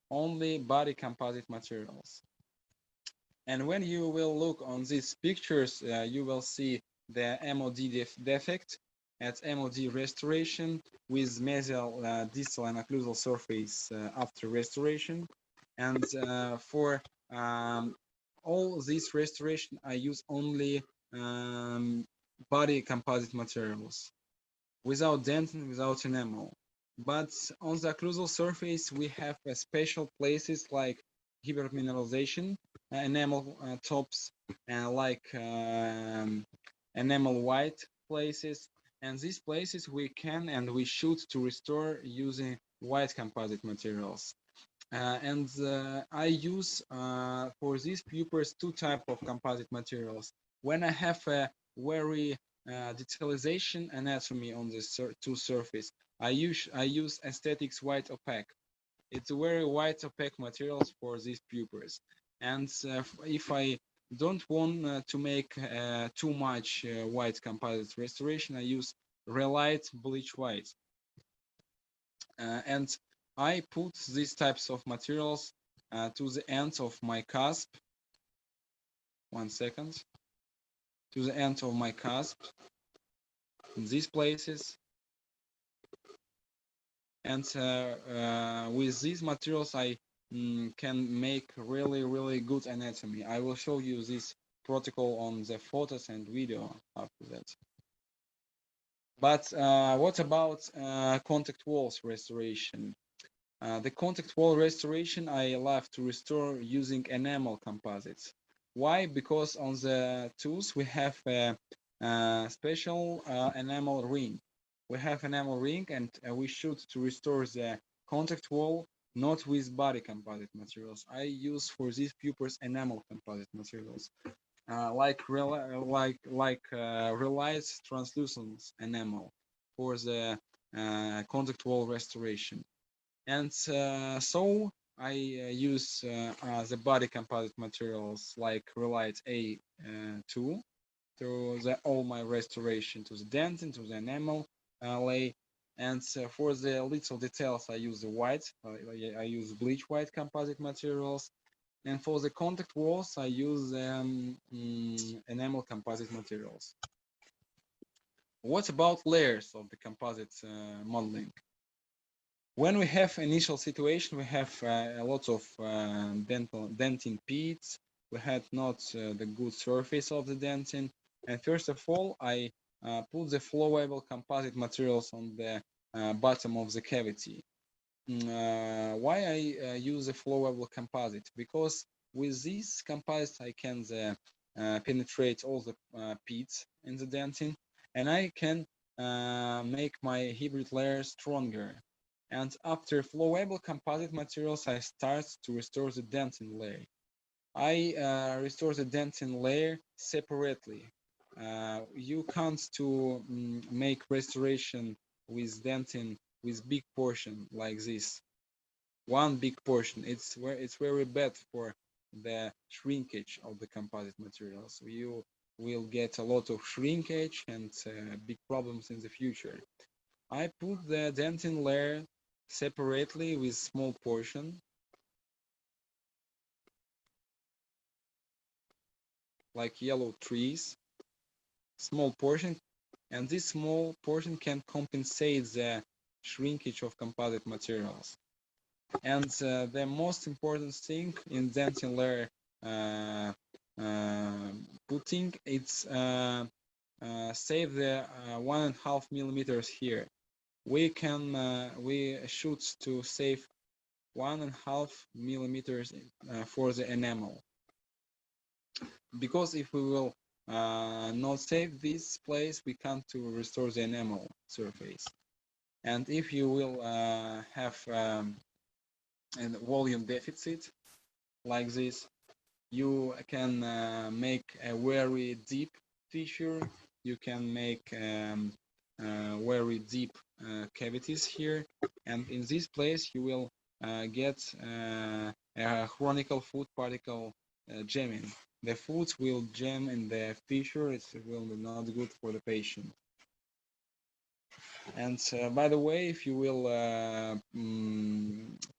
only body composite materials. And when you will look on these pictures, you will see the MOD defect at MOD restoration with mesial, distal, and occlusal surface after restoration. And for all this restoration, I use only body composite materials without dentin, without enamel. But on the occlusal surface, we have special places like hypermineralization, enamel tops, like enamel white places. And these places we can and we should to restore using white composite materials. I use for these pupils two types of composite materials. When I have a very detailization anatomy on the two surface, I use aesthetics white opaque. It's a very white opaque materials for these pupils. And if I don't want to make too much white composite restoration, I use relight bleach white. And I put these types of materials to the ends of my cusp. 1 second. To the end of my cusp in these places. And with these materials, I can make really good anatomy. I will show you this protocol on the photos and video after that. But what about contact walls restoration? The contact wall restoration I love to restore using enamel composites. Why? Because on the tools we have a special enamel ring. We have enamel ring, and we should to restore the contact wall not with body composite materials. I use for these pupils enamel composite materials, like realized translucent enamel for the contact wall restoration. And so I use the body composite materials like Relight A2 to all my restoration, to the dentin, to the enamel lay. And for the little details, I use the white. I use bleach white composite materials. And for the contact walls, I use enamel composite materials. What about layers of the composite modeling? When we have initial situation, we have a lot of dentin pits. We had not the good surface of the dentin. And first of all, I put the flowable composite materials on the bottom of the cavity. Why I use a flowable composite? Because with these composites, I can penetrate all the pits in the dentin, and I can make my hybrid layer stronger. And after flowable composite materials, I start to restore the dentin layer. I restore the dentin layer separately. You can't to make restoration with dentin with big portion like this. One big portion. It's very bad for the shrinkage of the composite materials. You will get a lot of shrinkage and big problems in the future. I put the dentin layer separately with small portion, like yellow trees, small portion, and this small portion can compensate the shrinkage of composite materials. And the most important thing in dentin layer putting, it's save the 1.5 millimeters here. We should to save 1.5 millimeters for the enamel, because if we will not save this place, we can't to restore the enamel surface. And if you will have a volume deficit like this, you can make a very deep fissure. You can make very deep cavities here, and in this place you will get a chronicle food particle jamming. The food will jam in the fissure. It will be not good for the patient. And by the way, if you will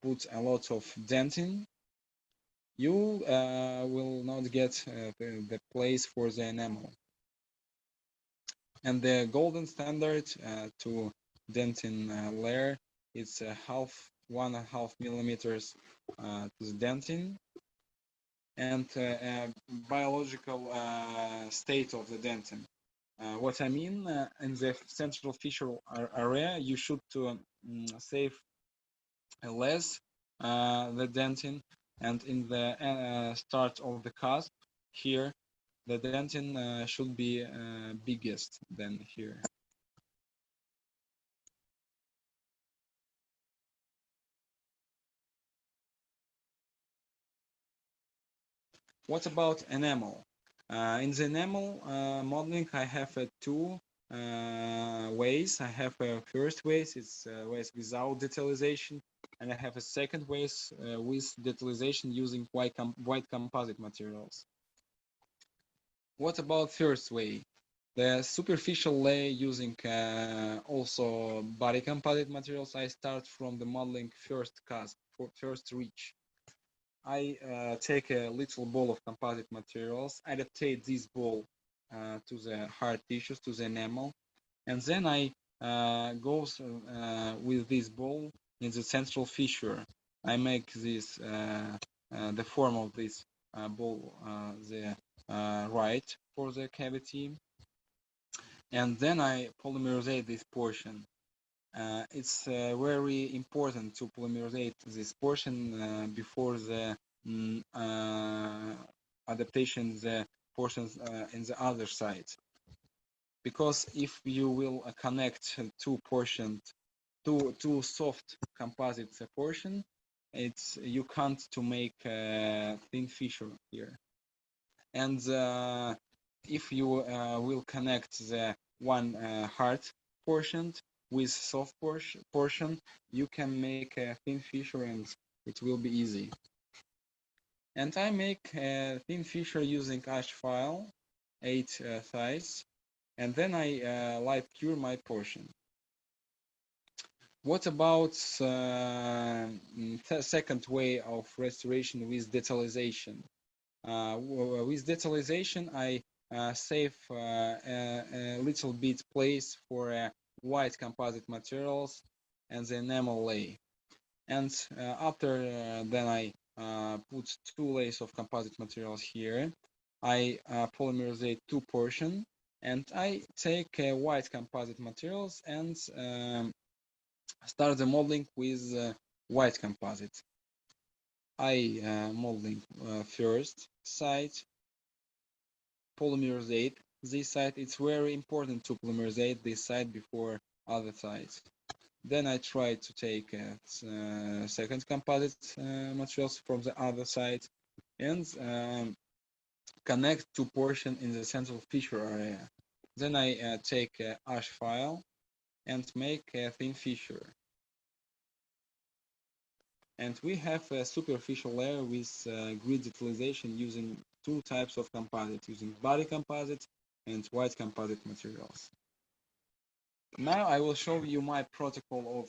put a lot of dentin, you will not get the place for the enamel. And the golden standard to dentin layer is 1.5 millimeters to the dentin. And biological state of the dentin. What I mean, in the central fissure area, you should save less the dentin, and in the start of the cusp here, the dentin should be biggest than here. What about enamel? In the enamel modeling, I have two ways. I have a first ways, it's ways without detalization, and I have a second ways with detalization using white composite materials. What about first way? The superficial layer using also body composite materials. I start from the modeling first cusp, first reach. I take a little ball of composite materials, adaptate this ball to the hard tissues, to the enamel, and then I go with this ball in the central fissure. I make this the form of this ball the right for the cavity, and then I polymerizate this portion. It's very important to polymerizate this portion before the adaptation the portions in the other side, because if you will connect two portions, two soft composite portion, it's you can't to make a thin fissure here. And if you will connect the one hard portion with soft portion, you can make a thin fissure and it will be easy. And I make a thin fissure using ash file, 8 thighs, and then I light cure my portion. What about the second way of restoration with detalization? With detalization, I save a little bit place for white composite materials and the enamel lay. And after then I put two layers of composite materials here. I polymerizate two portion, and I take white composite materials and start the modeling with white composite. I modeling first side, polymerizate this side. It's very important to polymerizate this side before other sides. Then I try to take second composite materials from the other side and connect two portions in the central fissure area. Then I take ash file and make a thin fissure. And we have a superficial layer with grid detalization using two types of composite, using body composite and white composite materials. Now I will show you my protocol of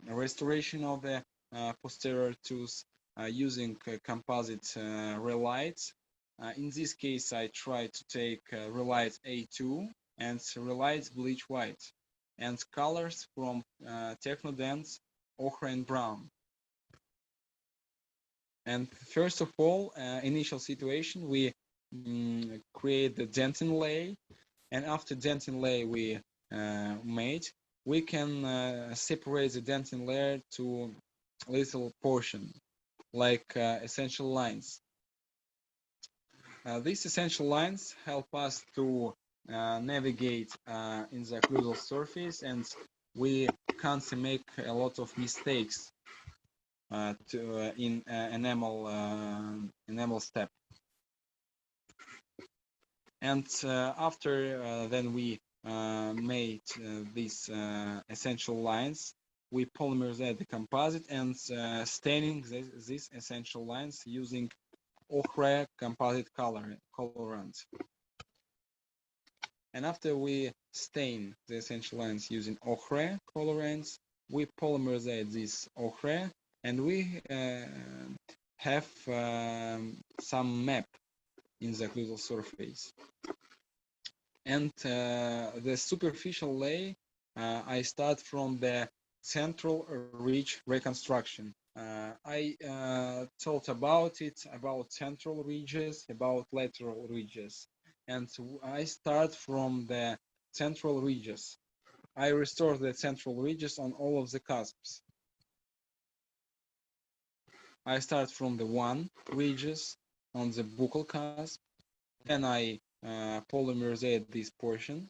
restoration of the posterior tooth using composite relights. In this case, I try to take relight A2 and relight bleach white and colors from Technodent's ochre and brown. And first of all, initial situation, we create the dentin lay, and after dentin lay we made, we can separate the dentin layer to little portion, like essential lines. These essential lines help us to navigate in the occlusal surface, and we can't make a lot of mistakes in enamel step. And after then we made these essential lines, we polymerizate the composite and staining these essential lines using ochre composite colorant. And after we stain the essential lines using ochre colorants, we polymerizate this ochre, and we have some map in the occlusal surface. And the superficial lay, I start from the central ridge reconstruction. I thought about it, about central ridges, about lateral ridges. And I start from the central ridges. I restore the central ridges on all of the cusps. I start from the one ridges on the buccal cusp. Then I polymerizate this portion,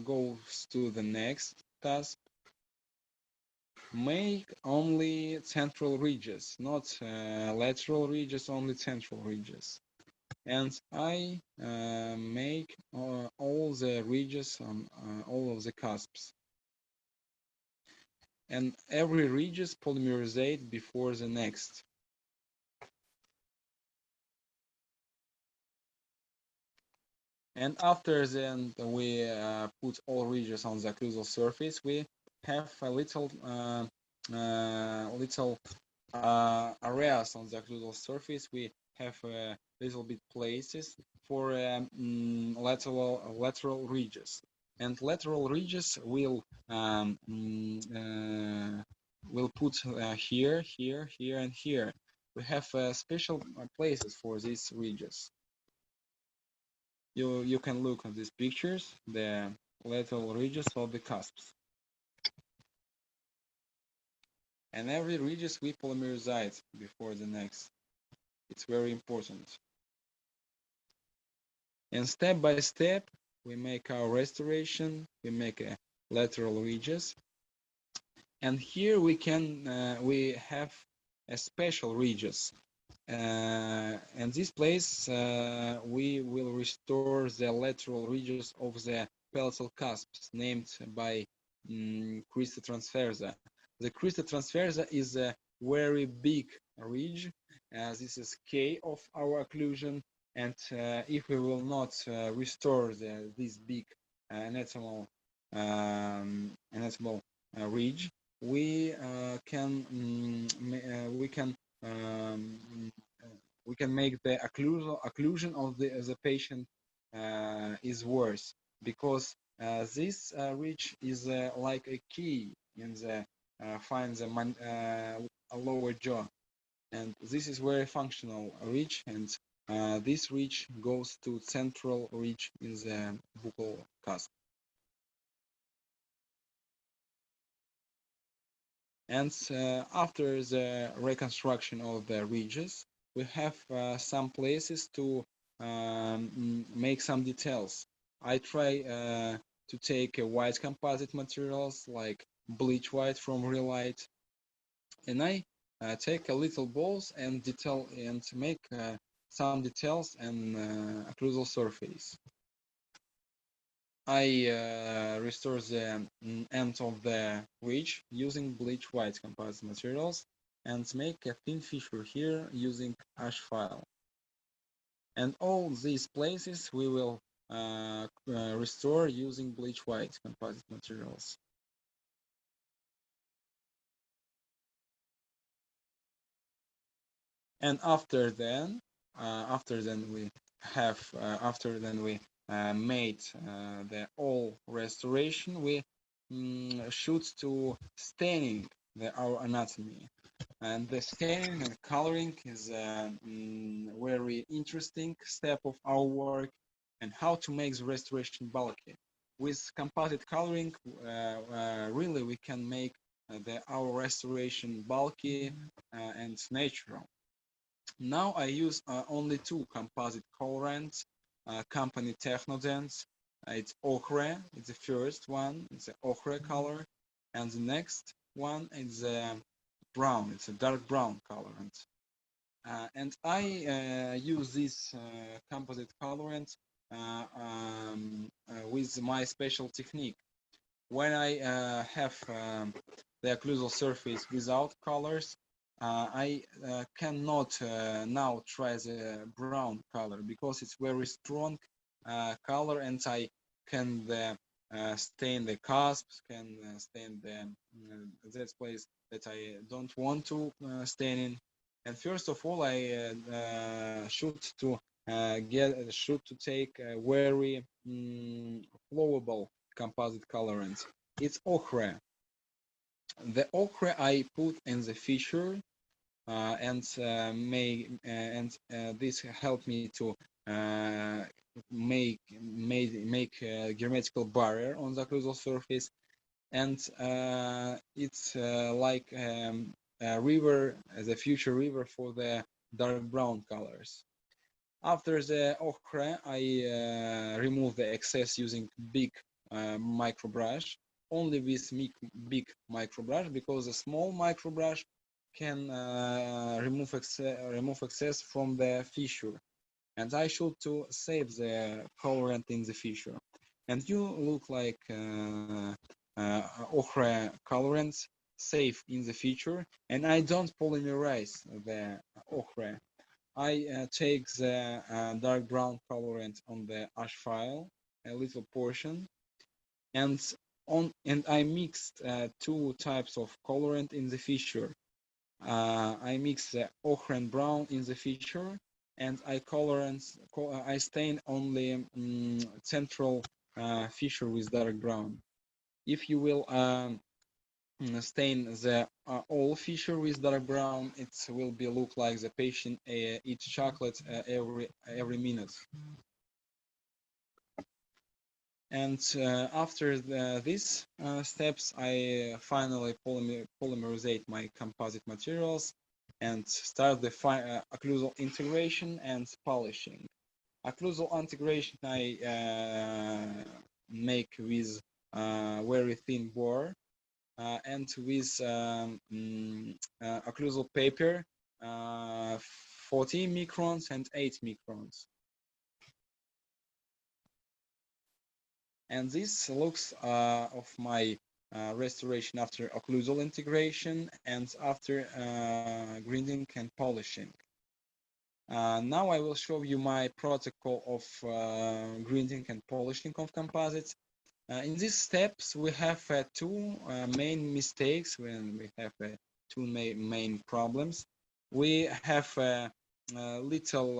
goes to the next cusp, make only central ridges, not lateral ridges, only central ridges. and I make all the ridges on all of the cusps. And every ridges polymerizate before the next. And after then we put all ridges on the occlusal surface, we have a little areas on the occlusal surface. We have a little bit places for lateral ridges, and lateral ridges will put here, here, here, and here. We have special places for these ridges. You can look at these pictures, the lateral ridges of the cusps. And every ridges we polymerize before the next. It's very important. And step by step, we make our restoration, we make a lateral ridges. And here we have a special ridges. And this place, we will restore the lateral ridges of the palatal cusps named by crista transversa. The crista transversa is a very big ridge. This is K of our occlusion, and if we will not restore this big anatomal ridge, we can make the occlusion of the patient is worse, because this ridge is like a key in the find the lower jaw, and this is very functional ridge, and this ridge goes to central ridge in the buccal cusp. And after the reconstruction of the ridges, we have some places to make some details. I try to take white composite materials like bleach white from Relight, and I take a little balls and detail and make some details and occlusal surface. I restore the end of the ridge using bleach white composite materials and make a thin fissure here using ash file. And all these places we will restore using bleach white composite materials. And after then we made the all restoration, we shoot to staining our anatomy. And the staining and coloring is a very interesting step of our work, and how to make the restoration bulky. With composite coloring, really we can make our restoration bulky and natural. Now I use only two composite colorants, company Technodents. It's ochre, it's the first one, it's the ochre color, and the next one is brown, it's a dark brown colorant. And I use this composite colorant with my special technique. When I have the occlusal surface without colors, I cannot now try the brown color, because it's very strong color, and I can stain the cusps, can stain that place that I don't want to stain in. And first of all, I should to take a very flowable composite colorant. It's ochre. The ochre I put in the fissure, and this helped me to make a hermetical barrier on the occlusal surface, and it's like a river, the future river for the dark brown colors. After the ochre, I remove the excess using big micro brush, only with big micro brush, because a small micro brush can remove excess from the fissure, and I should to save the colorant in the future. And you look like ochre colorants safe in the future, and I don't polymerize the ochre. I take the dark brown colorant on the ash file, a little portion, and I mixed two types of colorant in the fissure. I mix the ochre and brown in the fissure, and I stain only central fissure with dark brown. If you will stain the all fissure with dark brown, it will be look like the patient eats chocolate every minute. And after these steps, I finally polymerizate my composite materials and start the occlusal integration and polishing. Occlusal integration I make with very thin bore and with occlusal paper 40 microns and 8 microns. And this looks of my restoration after occlusal integration and after grinding and polishing. Now I will show you my protocol of grinding and polishing of composites. In these steps, we have two main mistakes when we have two main problems. We have a little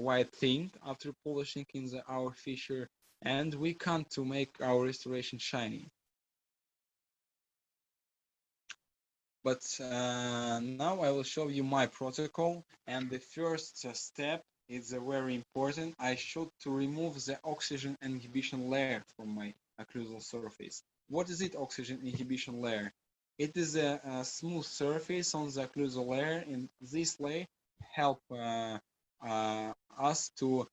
white thing after polishing in our fissure, and we can't to make our restoration shiny. But now I will show you my protocol, and the first step is very important. I should to remove the oxygen inhibition layer from my occlusal surface. What is it, oxygen inhibition layer? It is a smooth surface on the occlusal layer, and this layer help us to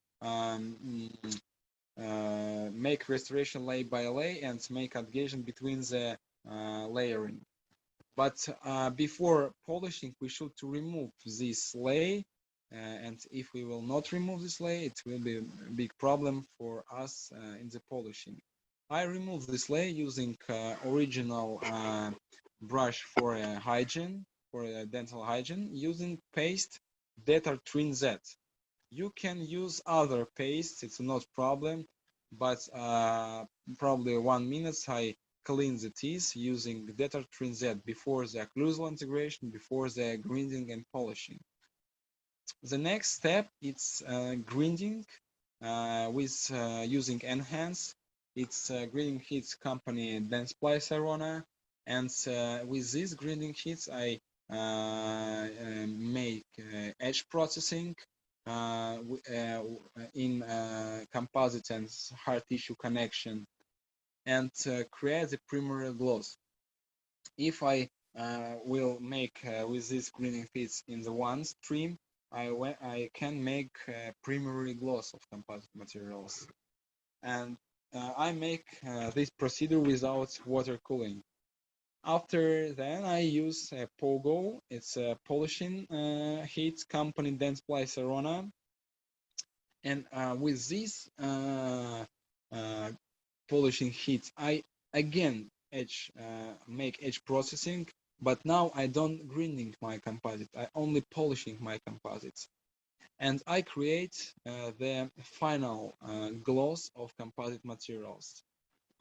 make restoration layer by layer and make adhesion between the layering. But before polishing, we should to remove this layer, and if we will not remove this layer, it will be a big problem for us in the polishing. I remove this layer using original brush for hygiene, for dental hygiene, using paste Detartrin Z. You can use other pastes, it's not problem, but probably 1 minute I clean the teeth using Detartrin Z before the occlusal integration, before the grinding and polishing. The next step is grinding with using Enhance. It's grinding heats company Dentsply Sirona, and with these grinding heats I make edge processing in composite and hard tissue connection and create a primary gloss. If I will make with this grinding heats in the one stream, I can make primary gloss of composite materials, and I make this procedure without water cooling. After then, I use Pogo. It's a polishing heat company Dentsply Sirona, and with this polishing heat, I again make edge processing, but now I don't grinding my composite. I only polishing my composites, and I create the final gloss of composite materials.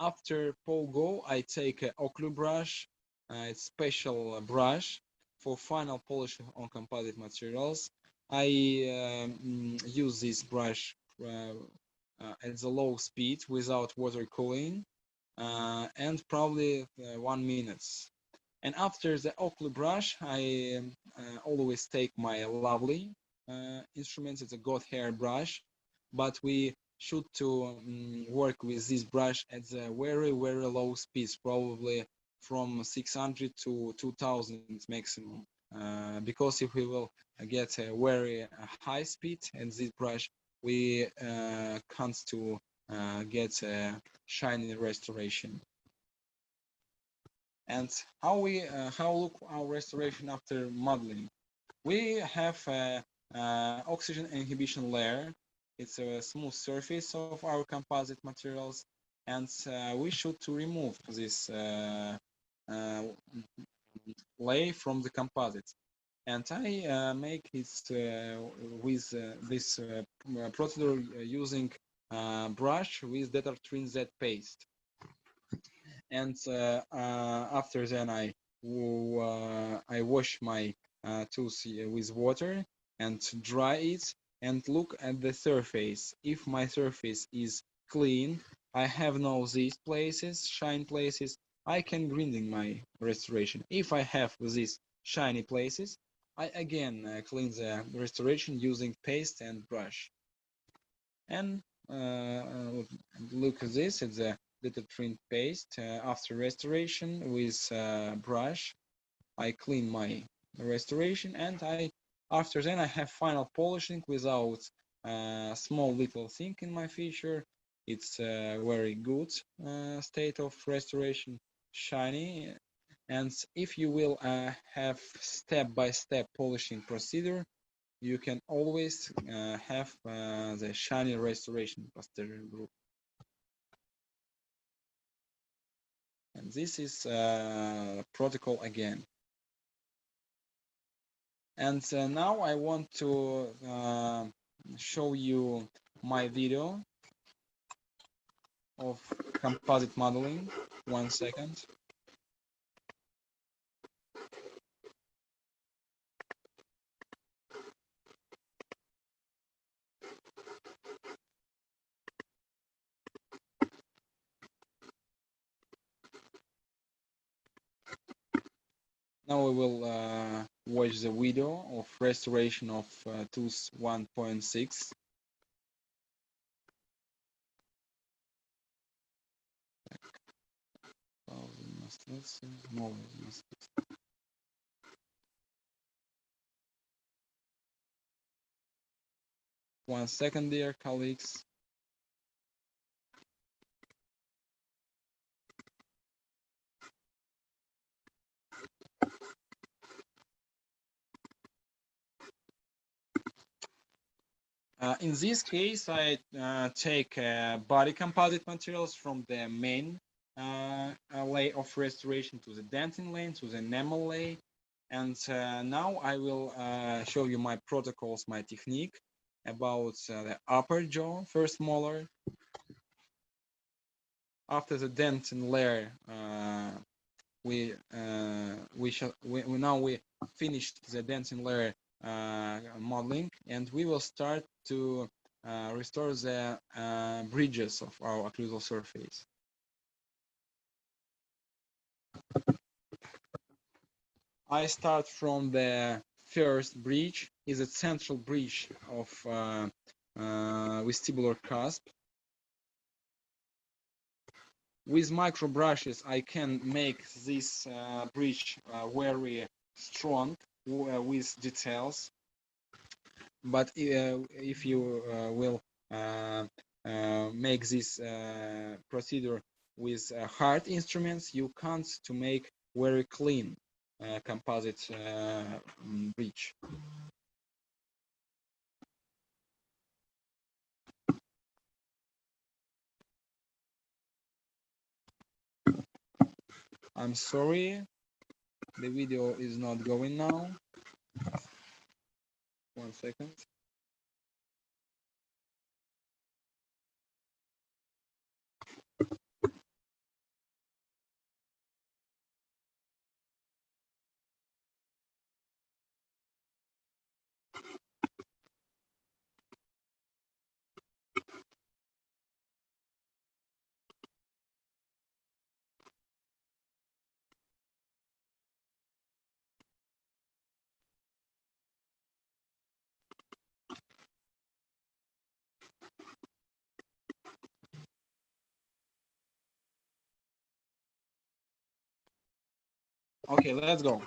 After Pogo, I take an Occlu brush, a special brush for final polishing on composite materials. I use this brush at the low speed without water cooling and probably 1 minute. And after the Occlu brush, I always take my lovely instrument. It's a goat hair brush, but we should to work with this brush at the very low speeds, probably from 600 to 2000 maximum. Because if we will get a very high speed and this brush, we can't to get a shiny restoration. And how look our restoration after modeling? We have a oxygen inhibition layer It's a smooth surface of our composite materials, and we should to remove this layer from the composite. And I make it with this procedure using brush with detergent Z paste. And after then I wash my tools with water and dry it and look at the surface. If my surface is clean, I have no these places, shine places, I can grinding my restoration. If I have these shiny places, I again clean the restoration using paste and brush. And look at this, it's a detergent paste. After restoration with brush, I clean my restoration, and after then I have final polishing without small little thing in my feature. It's a very good state of restoration, shiny. And if you will have step-by-step polishing procedure, you can always have the shiny restoration posterior group. And this is protocol again. And now I want to show you my video of composite modeling. 1 second. Now we will watch the video of restoration of tooth 1.6. One second, dear colleagues. In this case, I take body composite materials from the main layer of restoration to the dentin layer, to the enamel layer. And now I will show you my protocols, my technique about the upper jaw, first molar. After the dentin layer, we finished the dentin layer modeling, and we will start to restore the bridges of our occlusal surface. I start from the first bridge, is a central bridge of vestibular cusp. With micro brushes, I can make this bridge very strong with details. But if you will make this procedure with hard instruments, you can't to make very clean composite bridge. I'm sorry, the video is not going now. 1 second. Okay, let's go.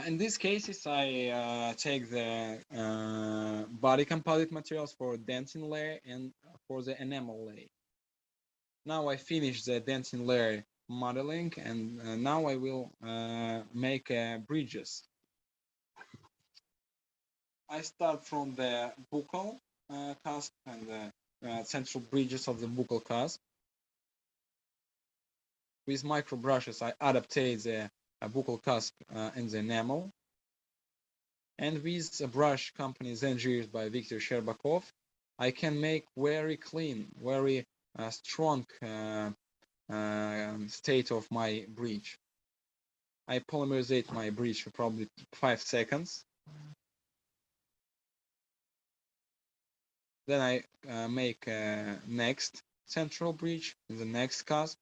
In these cases, I take the body composite materials for dentin layer and for the enamel layer. Now I finish the dentin layer modeling, and now I will make bridges. I start from the buccal cusp and the central bridges of the buccal cusp. With micro brushes, I adaptate the buccal cusp and the enamel. And with a brush company Zengiers by Viktor Sherbakov, I can make very clean, very strong state of my bridge. I polymerizate my bridge for probably 5 seconds. Then I make next central bridge in the next cusp.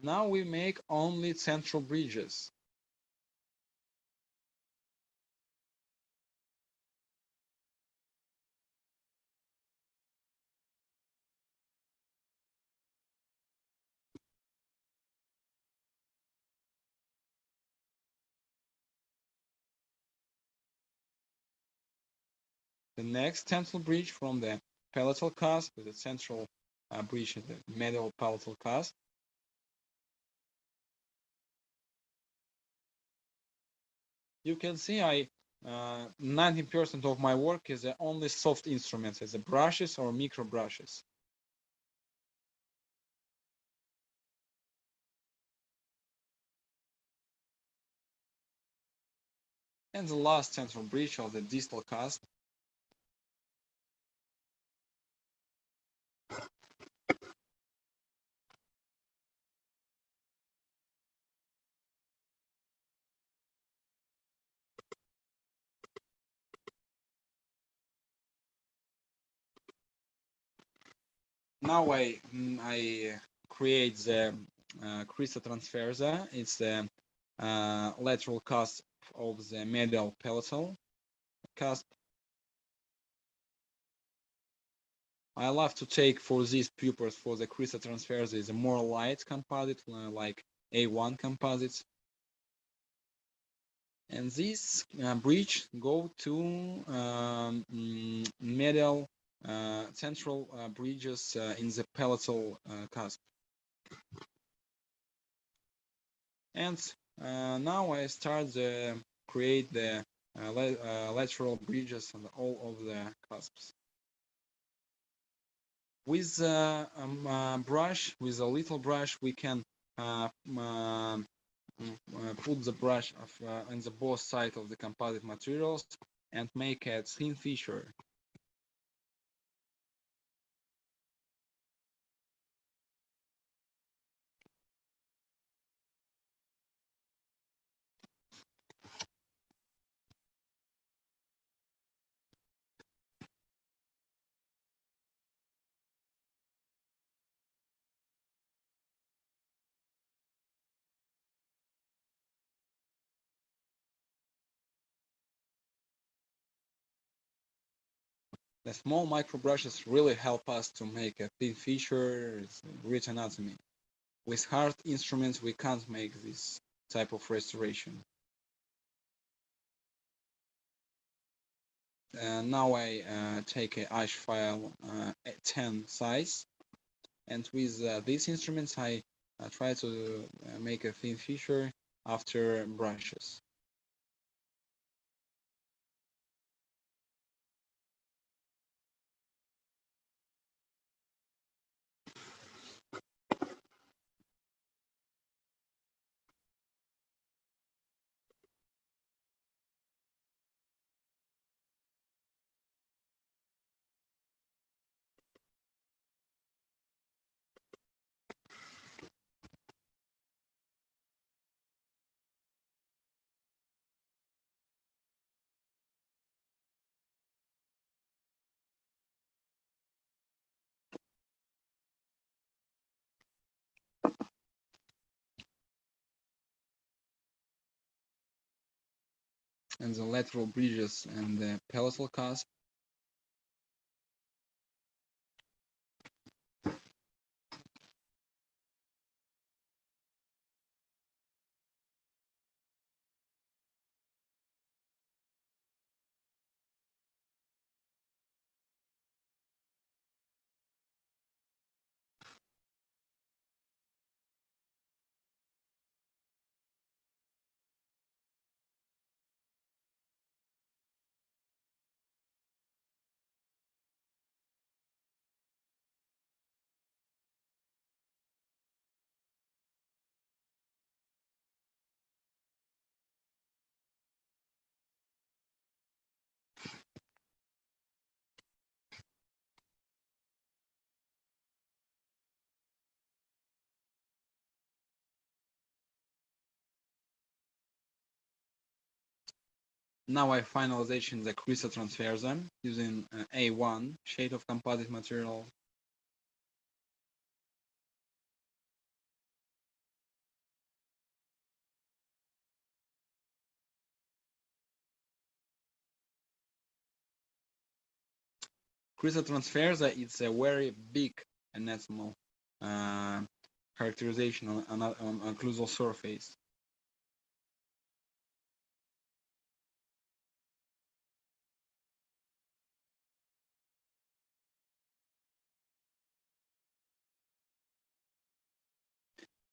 Now we make only central bridges. The next central bridge from the palatal cusp with the central bridge in the medial palatal cusp. You can see 90% of my work is only soft instruments, as the brushes or micro brushes. And the last central bridge of the distal cusp. Now I create the crista transversa. It's the lateral cusp of the medial palatal cusp. I love to take for these pupils for the crista transversa is a more light composite like A1 composites. And this bridge go to medial central bridges in the palatal cusp. And now I start to create the lateral bridges on all of the cusps. With a brush, with a little brush, we can put the brush on the both sides of the composite materials and make a thin fissure. The small micro brushes really help us to make a thin fissure, it's rich anatomy. With hard instruments, we can't make this type of restoration. Now I take a H file 10 size, and with these instruments I try to make a thin fissure after brushes. And the lateral bridges and the palatal cusp. Now I finalization the crystal transversa using A1 shade of composite material. Crystal transversa is a very big anatomical characterization on occlusal surface.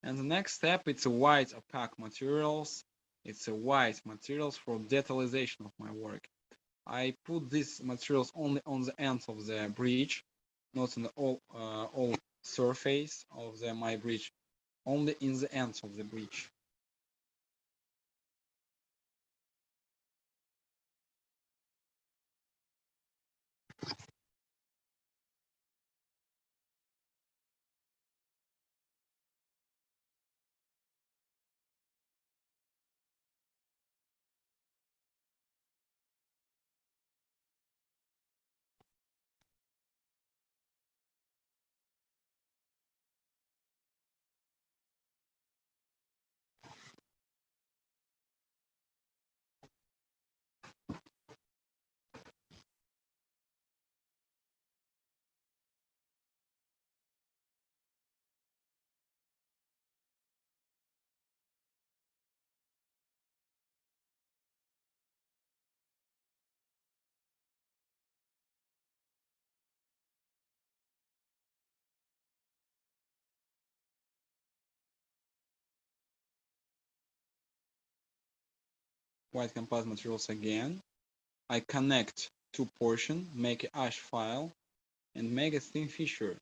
And the next step, it's a white opaque materials. It's a white materials for detailization of my work. I put these materials only on the ends of the bridge, not in the all surface of my bridge, only in the ends of the bridge. White composite materials again. I connect two portions, make a hash file, and make a thin fissure.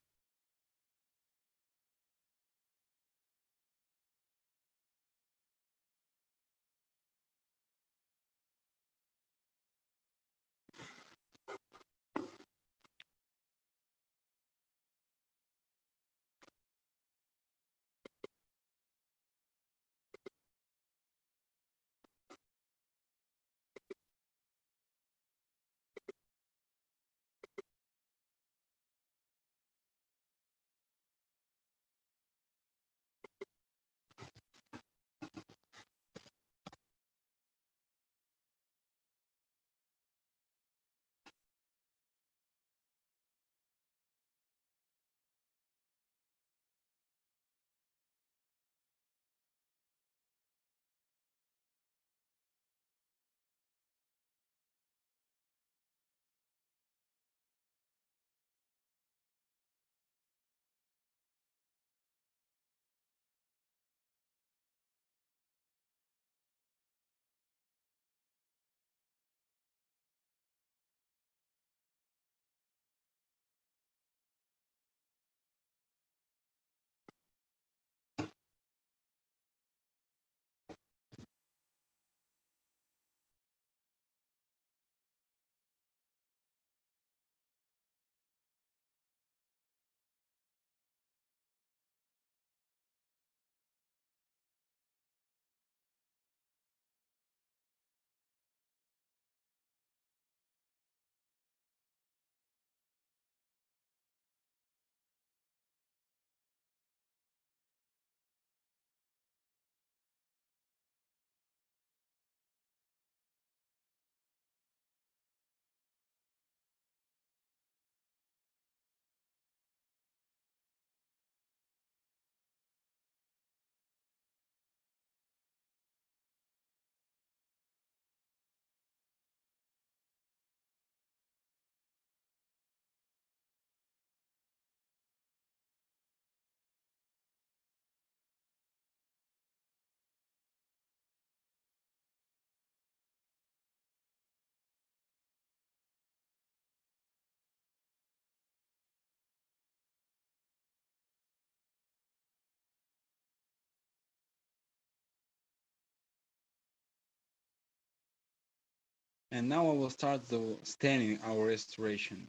And now I will start the staining our restoration.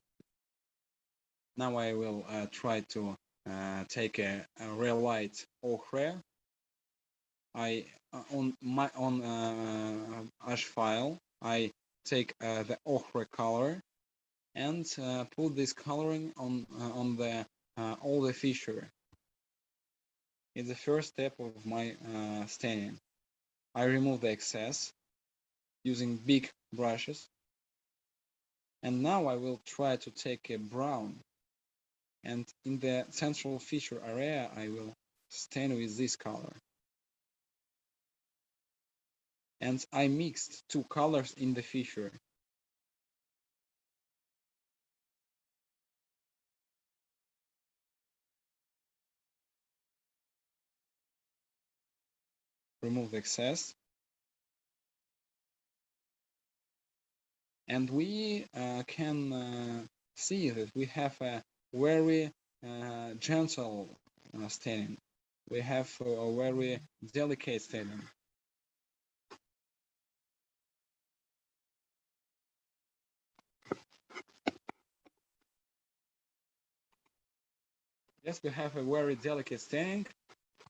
Now I will try to take a real light ochre. I on my ash file I take the ochre color and put this coloring on the all the fissure. It's the first step of my staining. I remove the excess using big brushes, and now I will try to take a brown, and in the central fissure area I will stain with this color. And I mixed two colors in the fissure. Remove the excess, and we can see that we have a very gentle staining. We have a very delicate staining. Yes, we have a very delicate staining.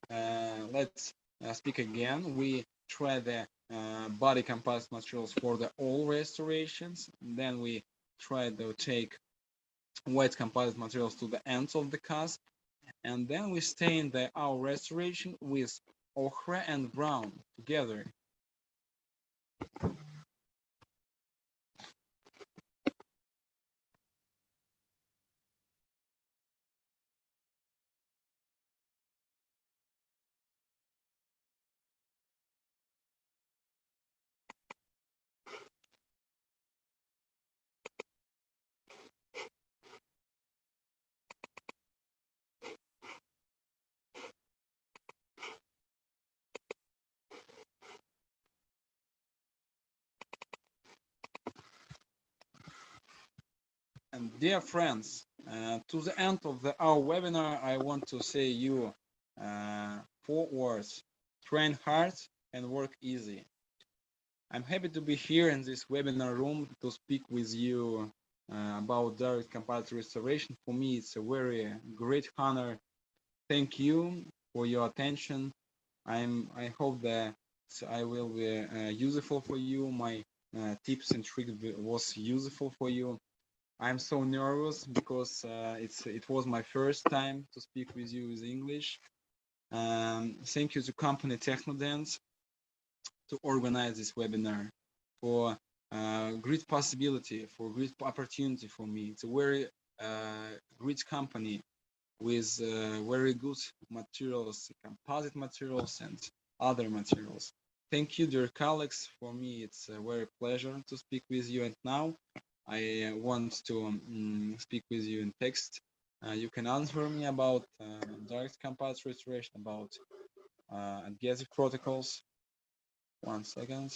Let's speak again. We try the body composite materials for the all restorations. Then we try to take white composite materials to the ends of the cast, and then we stain our restoration with ochre and brown together. And dear friends, to the end of our webinar, I want to say you 4 words: train hard and work easy. I'm happy to be here in this webinar room to speak with you about direct composite restoration. For me, it's a very great honor. Thank you for your attention. I hope that I will be useful for you. My tips and tricks was useful for you. I'm so nervous because it was my first time to speak with you with English. Thank you to company Technodance to organize this webinar, for great possibility, for great opportunity for me. It's a very great company with very good materials, composite materials and other materials. Thank you, dear colleagues. For me, it's a very pleasure to speak with you. And now I want to speak with you in text. You can answer me about direct composite restoration, about adhesive protocols. 1 second.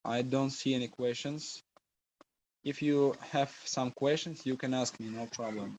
I don't see any questions. If you have some questions, you can ask me, no problem.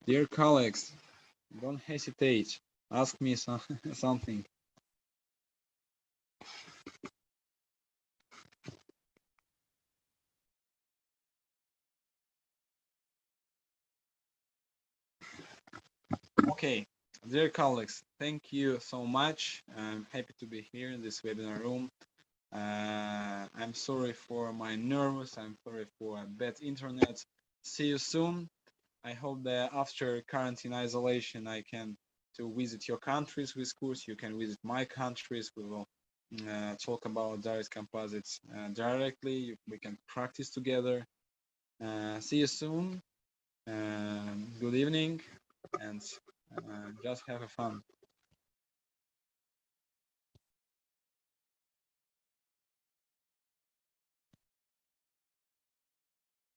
Dear colleagues, don't hesitate. Ask me something. Okay, dear colleagues, thank you so much. I'm happy to be here in this webinar room. I'm sorry for my nerves. I'm sorry for bad internet. See you soon. I hope that after quarantine isolation, I can to visit your countries with course. You can visit my countries. We will talk about direct composites directly. We can practice together. See you soon. Good evening, and just have a fun.